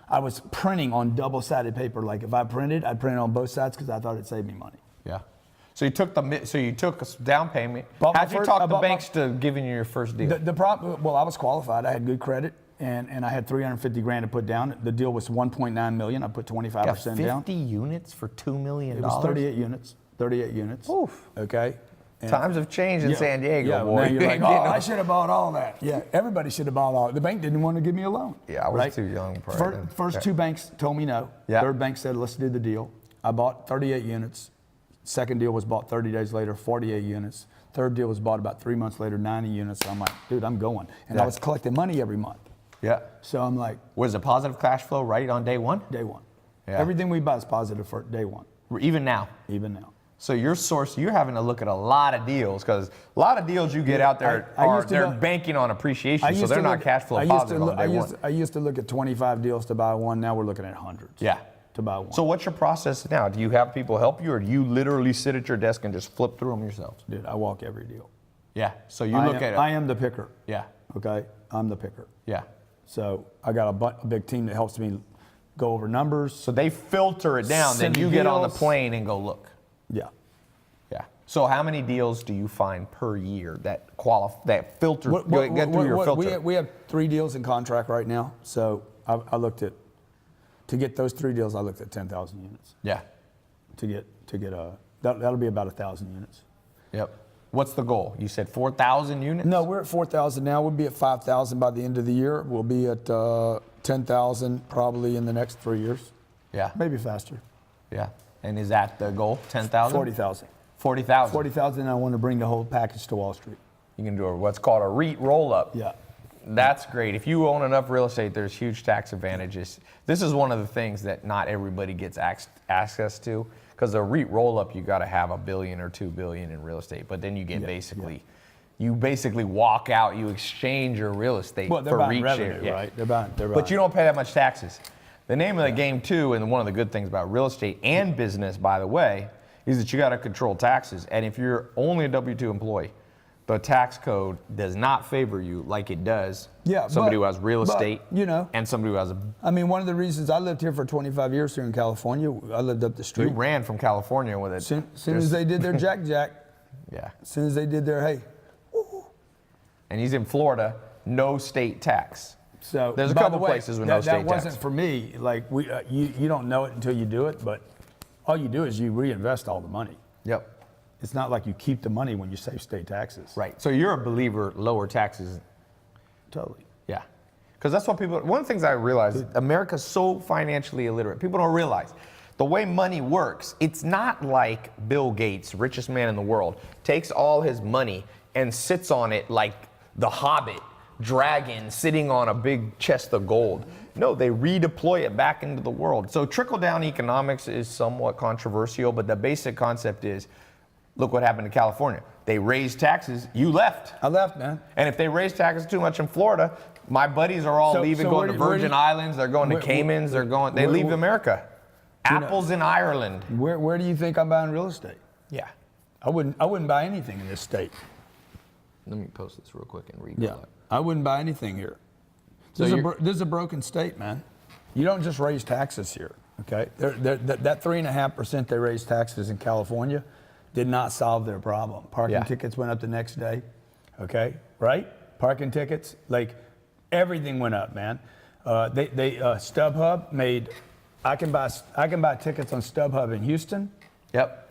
I was printing on double-sided paper. Like if I printed, I'd print it on both sides because I thought it'd save me money. Yeah. So you took a down payment. Bought my How'd you first- talk I the bought my- banks to giving you your first deal? The problem, well, I was qualified. I had good credit, and I had 350 grand to put down. The deal was 1.9 million. I put 25% down. 50 units for $2 million? It was 38 units. 38 units. Oof. Okay. And Times have changed in San Diego, yeah, boy. now you're You like, ain't oh, getting I no- should have bought all that. Yeah, everybody should have bought all. The bank didn't want to give me a loan. Yeah, I was right? too young probably then. First Yeah. two banks told me no. Yeah. Third bank said, let's do the deal. I bought 38 units. Second deal was bought 30 days later, 48 units. Third deal was bought about 3 months later, 90 units. So I'm like, dude, I'm going. And I was collecting money every month. Yeah. So I'm like, Was it positive cash flow right on day one? day one. Yeah. Everything we buy is positive for day one, Even now? even now. So you're having to look at a lot of deals because a lot of deals you get out there they're banking on appreciation, so they're not cash flow positive on day one. I used to look at 25 deals to buy one. Now we're looking at hundreds. Yeah. To buy one. So what's your process now? Do you have people help you, or do you literally sit at your desk and just flip through them yourselves? Dude, I walk every deal. Yeah. So you I look am, at it. I am the picker. Yeah. Okay, I'm the picker. Yeah. So I got a big team that helps me go over numbers. So they filter it down, then Send you get on the deals. plane and go look. Yeah. Yeah. So how many deals do you find per year that filter get through your filter? We have 3 deals in contract right now. So I looked at, to get those 3 deals, I looked at 10,000 units. Yeah. To get that'll be about 1,000 units. Yep. What's the goal? You said 4,000 units? No, we're at 4,000 now. We'll be at 5,000 by the end of the year. We'll be at 10,000 probably in the next 3 years. Yeah. Maybe faster. Yeah. And is that the goal? 10,000? 40,000. 40,000. 40,000. I want to bring the whole package to Wall Street. You can do what's called a REIT roll-up. Yeah. That's great. If you own enough real estate, there's huge tax advantages. This is one of the things that not everybody gets access to, because a REIT roll-up, you got to have $1 billion or $2 billion in real estate. But then you get you basically walk out, you exchange your real estate Well, they're for buying REIT revenue, share. right? They're buying. But you don't pay that much taxes. The name of the game too, and one of the good things about real estate and business, by the way, is that you got to control taxes. And if you're only a W-2 employee, the tax code does not favor you like it does somebody who has real estate, and somebody who has a... I mean, one of the reasons I lived here for 25 years here in California, I lived up the street. You ran from California with it. Soon as they did their jack, yeah. as soon as they did their, hey. And he's in Florida, no state tax. So there's a couple places with no state tax. That wasn't for me. Like, you don't know it until you do it, but all you do is you reinvest all the money. Yep. It's not like you keep the money when you save state taxes. Right. So you're a believer, lower taxes. Totally. Yeah. Because that's what people, one of the things I realize, America's so financially illiterate. People don't realize the way money works, it's not like Bill Gates, richest man in the world, takes all his money and sits on it like the Hobbit dragon sitting on a big chest of gold. No, they redeploy it back into the world. So trickle-down economics is somewhat controversial, but the basic concept is, look what happened to California. They raised taxes, you left. I left, man. And if they raise taxes too much in Florida, my buddies are all leaving, going to Virgin Islands, they're going to Caymans, they leave America. Apple's in Ireland. Where do you think I'm buying real estate? Yeah. I wouldn't buy anything in this state. Let me post this real quick and read Yeah. I wouldn't buy anything here. This is a broken state, man. You don't just raise taxes here, okay? That 3.5% they raised taxes in California did not solve their problem. Parking tickets went up the next day, okay? Right? Parking tickets, like everything went up, man. StubHub made. I can buy tickets on StubHub in Houston. Yep.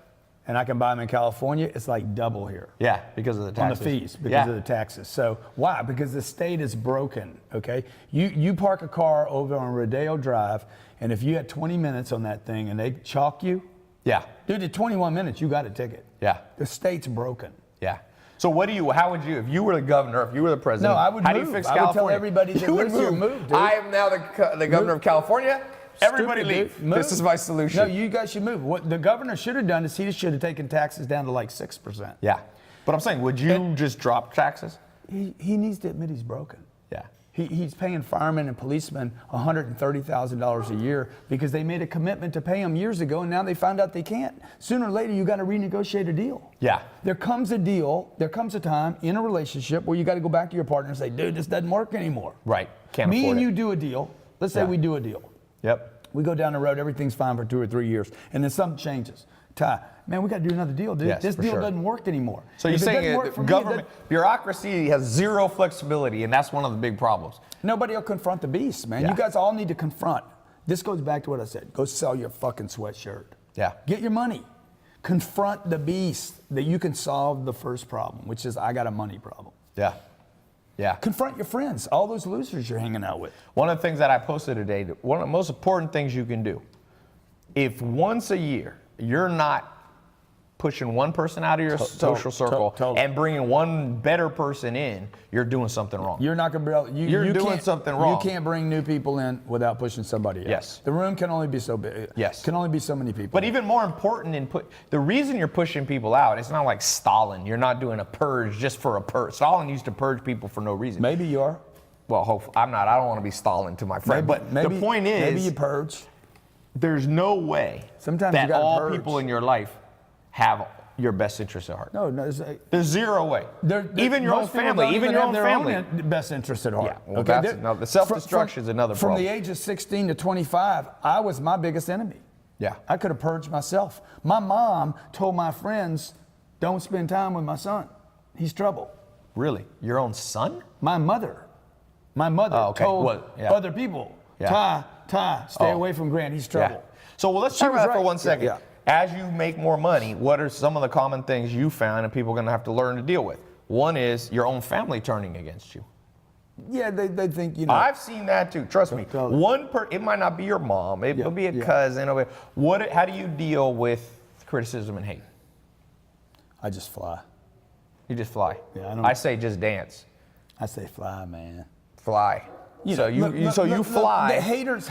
And I can buy them in California. It's like double here. Yeah, because of the taxes. On the fees, because of the taxes. So why? Because the state is broken, okay? You park a car over on Rodeo Drive, and if you had 20 minutes on that thing and they chalk you, dude, at 21 minutes, you got a ticket. Yeah. The state's broken. Yeah. So how would you, if you were the governor, if you were the president, No, I would how move. do you fix I California? would tell everybody that lives here, move, dude. I am now the governor of California. Everybody Stupid, leave. dude. Move. This is my solution. No, you guys should move. What the governor should have done is he should have taken taxes down to like 6%. Yeah. But I'm saying, would you just drop taxes? He needs to admit he's broken. Yeah. He's paying firemen and policemen $130,000 a year because they made a commitment to pay them years ago, and now they found out they can't. Sooner or later, you got to renegotiate a deal. Yeah. There comes a time in a relationship where you got to go back to your partner and say, dude, this doesn't work anymore. Right. Can't afford it. Me and you do a deal. Let's say we do a deal. Yep. We go down the road, everything's fine for 2 or 3 years, and then something changes. Ty, man, we got to do another deal, dude. Yes, this for deal sure. doesn't work anymore. So you're saying government, bureaucracy has zero flexibility, and that's one of the big problems. Nobody will confront the beast, man. Yeah. You guys all need to confront. This goes back to what I said. Go sell your fucking sweatshirt. Yeah. Get your money. Confront the beast that you can solve the first problem, which is I got a money problem. Yeah. Yeah. Confront your friends, all those losers you're hanging out with. One of the things that I posted today, one of the most important things you can do, if once a year you're not pushing one person out of your social circle and bringing one better person in, you're doing something wrong. You're not going to be able, you're doing something wrong. You can't bring new people in without pushing somebody out. Yes. The room can only be so big. Yes. Can only be so many people. But even more important the reason you're pushing people out, it's not like Stalin. You're not doing a purge just for a purge. Stalin used to purge people for no reason. Maybe you are. Well, I'm not. I don't want to be Stalin to my friend. But the point is, maybe you purge. There's no way Sometimes that you gotta all purge. people in your life have your best interest at heart. No, There's zero way. Even your own family. Even your own family. Best interest at heart. Yeah. Well, that's the self-destruction is another problem. From the age of 16 to 25, I was my biggest enemy. Yeah. I could have purged myself. My mom told my friends, "Don't spend time with my son. He's trouble." Really? Your own son? My mother told other people, Ty, stay away from Grant. He's trouble. Yeah. So let's talk about that for 1 second. Yeah. As you make more money, what are some of the common things you found and people are going to have to learn to deal with? One is your own family turning against you. Yeah, they think, I've seen that too. Trust me. It might not be your mom. It'll be a cousin. How do you deal with criticism and hate? I just fly. You just fly. Yeah, I say just dance. I say fly, man. Fly. You Look, fly. the haters.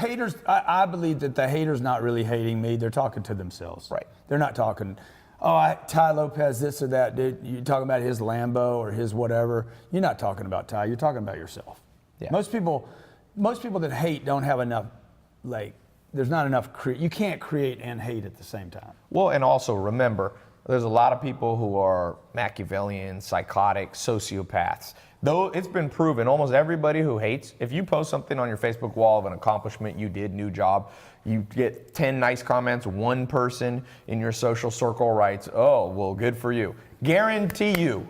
I believe that the haters not really hating me. They're talking to themselves. Right. They're not talking. Oh, Tai Lopez, this or that. Dude, you're talking about his Lambo or his whatever. You're not talking about Tai. You're talking about yourself. Yeah. Most people that hate don't have enough. Like, there's not enough. You can't create and hate at the same time. Well, and also remember, there's a lot of people who are Machiavellian, psychotic, sociopaths. Though it's been proven, almost everybody who hates, if you post something on your Facebook wall of an accomplishment you did, new job, you get 10 nice comments, one person in your social circle writes, oh, well, good for you. Guarantee you,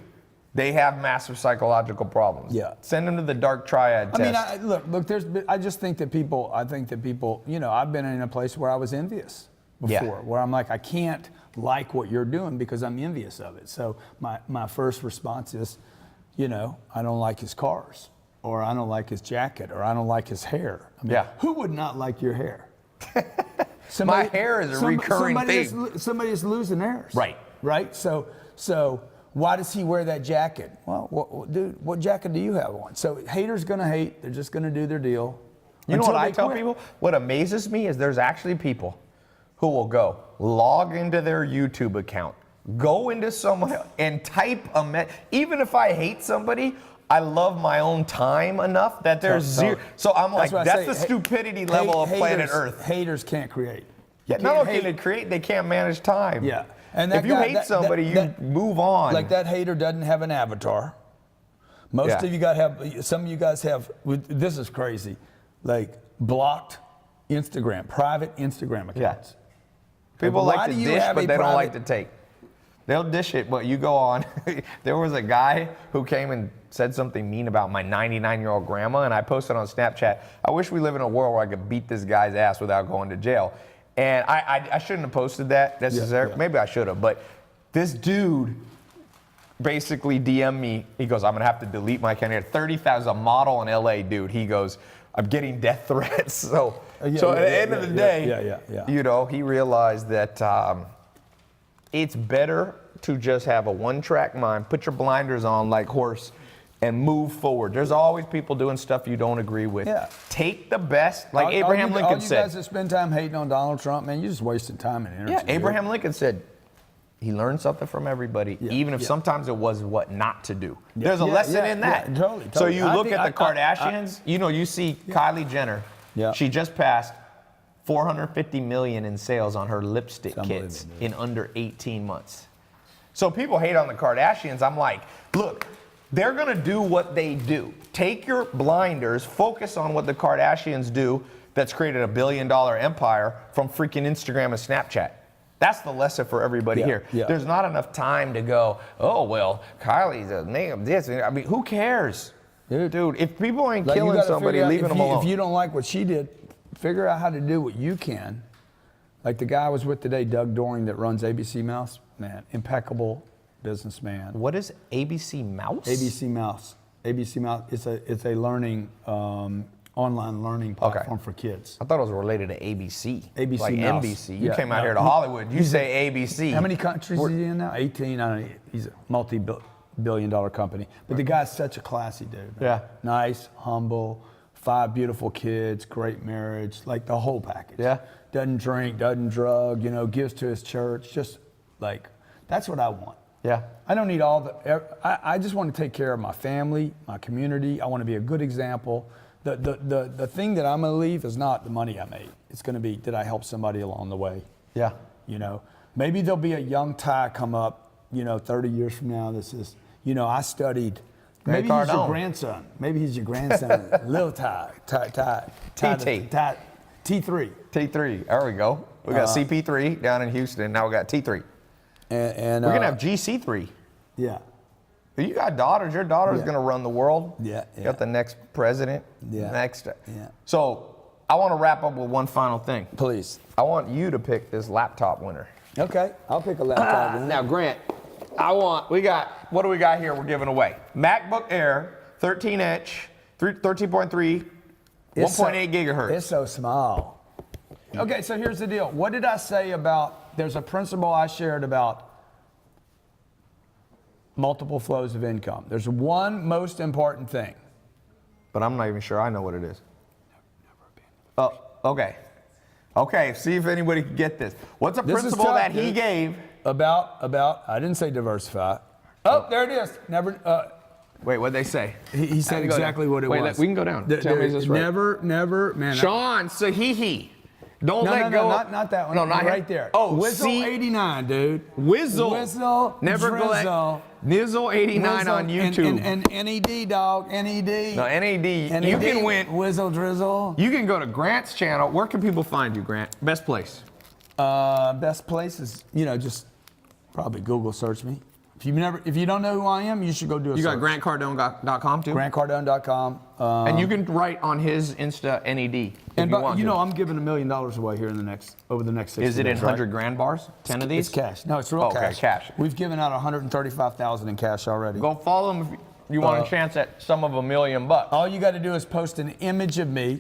they have massive psychological problems. Yeah. Send them to the dark triad test. I mean, look. I just think that people. You know, I've been in a place where I was envious before, where I'm like, I can't like what you're doing because I'm envious of it. So my first response is, you know, I don't like his cars, or I don't like his jacket, or I don't like his hair. I mean, who would not like your hair? My hair is a recurring thing. Somebody is losing theirs. Right. Right. So why does he wear that jacket? Well, dude, what jacket do you have on? So haters gonna hate. They're just gonna do their deal. You know what I tell quit. people? What amazes me is there's actually people who will go log into their YouTube account, go into someone else and type even if I hate somebody, I love my own time enough that there's zero. So I'm like, that's the stupidity level of planet Earth. Haters can't create. Yeah, not only can they create, they can't manage time. Yeah. And if you hate somebody, you move on. Like that hater doesn't have an avatar. Most of you guys have, some of you guys have, this is crazy, like blocked Instagram, private Instagram accounts. People like to dish, but they don't like to take. They'll dish it, but you go on. There was a guy who came and said something mean about my 99-year-old grandma, and I posted on Snapchat, I wish we live in a world where I could beat this guy's ass without going to jail. And I shouldn't have posted that necessarily. Maybe I should have, but this dude basically DM'd me. He goes, I'm going to have to delete my account. 30,000, a model in LA, dude. He goes, I'm getting death threats. So at the end of the day, you know, he realized that it's better to just have a one-track mind, put your blinders on like horse, and move forward. There's always people doing stuff you don't agree with. Yeah. Take the best, like Abraham Lincoln said. All you guys that spend time hating on Donald Trump, man, you're just wasting time and energy. Yeah, Abraham Lincoln said he learned something from everybody, even if sometimes it was what not to do. There's a lesson in that. Yeah, totally. So you look at the Kardashians, you know, you see Kylie Jenner. Yeah. She just passed 450 million in sales on her lipstick kits in under 18 months. So people hate on the Kardashians. I'm like, look, they're gonna do what they do. Take your blinders, focus on what the Kardashians do that's created $1 billion empire from freaking Instagram and Snapchat. That's the lesson for everybody here. Yeah. There's not enough time to go, oh, well, Kylie's a name this. I mean, who cares? Dude, if people ain't killing somebody, leaving them alone. If you don't like what she did, figure out how to do what you can. Like the guy I was with today, Doug Doring, that runs ABC Mouse. Man, impeccable businessman. What is ABC Mouse? ABC Mouse. ABC Mouse. It's a learning online learning platform for kids. I thought it was related to ABC. ABC like Mouse. NBC. You came out here to Hollywood. You say ABC. How many countries is he in now? 18. I don't know. He's a multi-billion-dollar company. But the guy's such a classy dude. Man. Yeah. Nice, humble, 5 beautiful kids, great marriage, like the whole package. Yeah. Doesn't drink, doesn't drug, gives to his church. Just like, that's what I want. Yeah. I don't need all the, I just want to take care of my family, my community. I want to be a good example. The thing that I'm going to leave is not the money I made. It's going to be, did I help somebody along the way? Yeah. Maybe there'll be a young Ty come up, 30 years from now that says, I studied. Maybe he's your grandson. Maybe he's your grandson. Little Ty. T3. T3. There we go. We got CP3 down in Houston. Now we got T3. And we're going to have GC3. Yeah. You got daughters. Your daughter's going to run the world. Yeah. You got the next president. Yeah. Yeah. So I want to wrap up with one final thing. Please. I want you to pick this laptop winner. Okay. I'll pick a laptop winner. Now, Grant, what do we got here we're giving away? MacBook Air, 13-inch, 13.3, 1.8 gigahertz. It's so small. Okay, so here's the deal. What did I say about, there's a principle I shared about multiple flows of income. There's one most important thing. But I'm not even sure I know what it is. Oh, okay. Okay, see if anybody can get this. What's a This is principle tough, that he dude. gave? About, I didn't say diversify. Oh, there it is. Never, Wait, what'd they say? he said Go down. exactly what it Wait, was. we can go down. Tell me is this right? Never, man. Sean Sahihi. Don't No, let no, go. no, not that one. No, not right him. there. Oh, Whizzle see? 89, dude. Whizzle. Never go drizzle. at Nizzle 89 on YouTube. And NED, dog. NED. No, NAD. You can win. Whizzle, drizzle. You can go to Grant's channel. Where can people find you, Grant? Best place. Best place is, just probably Google search me. If you don't know who I am, you should go do a You search. got GrantCardone.com too? GrantCardone.com. And you can write on his Insta NED. And I'm giving $1 million away here over the next 6 Is it in days, right? 100 grand bars? 10 of these? It's cash. No, it's real Okay, cash. cash. We've given out $135,000 in cash already. Go follow him if you want a chance at some of $1 million bucks. All you got to do is post an image of me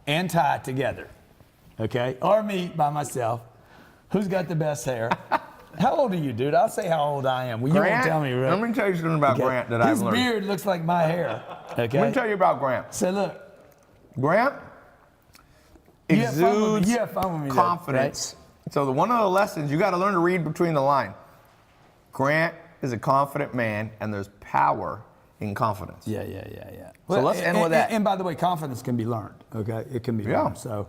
and Ty together, okay? Or me by myself. Who's got the best hair? How old are you, dude? I'll say how old I am. Well, you won't Grant, tell me, right? let me tell you something about Okay. Grant that I've His learned. beard looks like my hair, okay? Let me tell you about Grant. So look, Grant you have fun with exudes me. You have fun with me, though, confidence. So one of the lessons, you got to learn to read between the lines. Grant is a confident man, and there's power in confidence. right? Yeah. So let's end with that. And by the way, confidence can be learned, okay? It can be learned, so.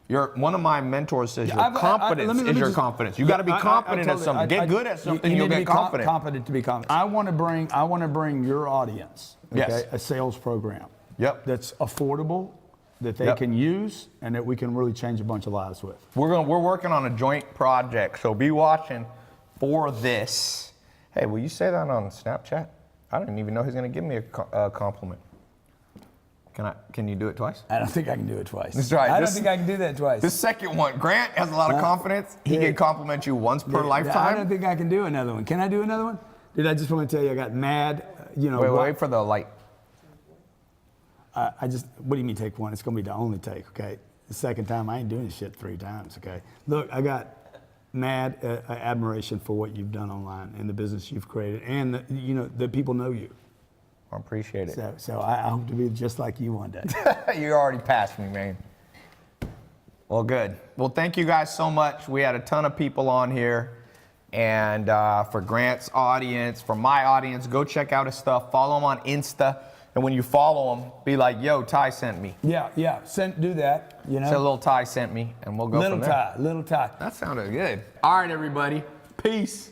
One of my mentors says your Let confidence me is your just- confidence. You got to be confident at something. Get good at something, you you'll need to get be confident. Confident to be confident. I want to bring your audience, okay, Yes. a sales program. Yep. That's affordable, that they Yep. can use, and that we can really change a bunch of lives with. We're working on a joint project, so be watching for this. Hey, will you say that on Snapchat? I didn't even know he's going to give me a compliment. Can you do it twice? I don't think I can do it twice. That's right. I This- don't think I can do that twice. The second one, Grant has a lot of confidence. He Yeah. can compliment you once per I lifetime. don't think I can do another one. Can I do another one? Dude, I just want to tell you, I got mad. Wait for the light. What do you mean take one? It's going to be the only take, okay? The second time, I ain't doing this shit 3 times, okay? Look, I got mad admiration for what you've done online and the business you've created, and the people know you. I appreciate it. So I hope to be just like you one day. You already passed me, man. Well, good. Well, thank you guys so much. We had a ton of people on here. And for Grant's audience, for my audience, go check out his stuff. Follow him on Insta. And when you follow him, be like, yo, Ty sent me. Yeah. Do that, Say a little Ty sent me, and we'll go Little from there. Ty. That sounded good. All right, everybody. Peace.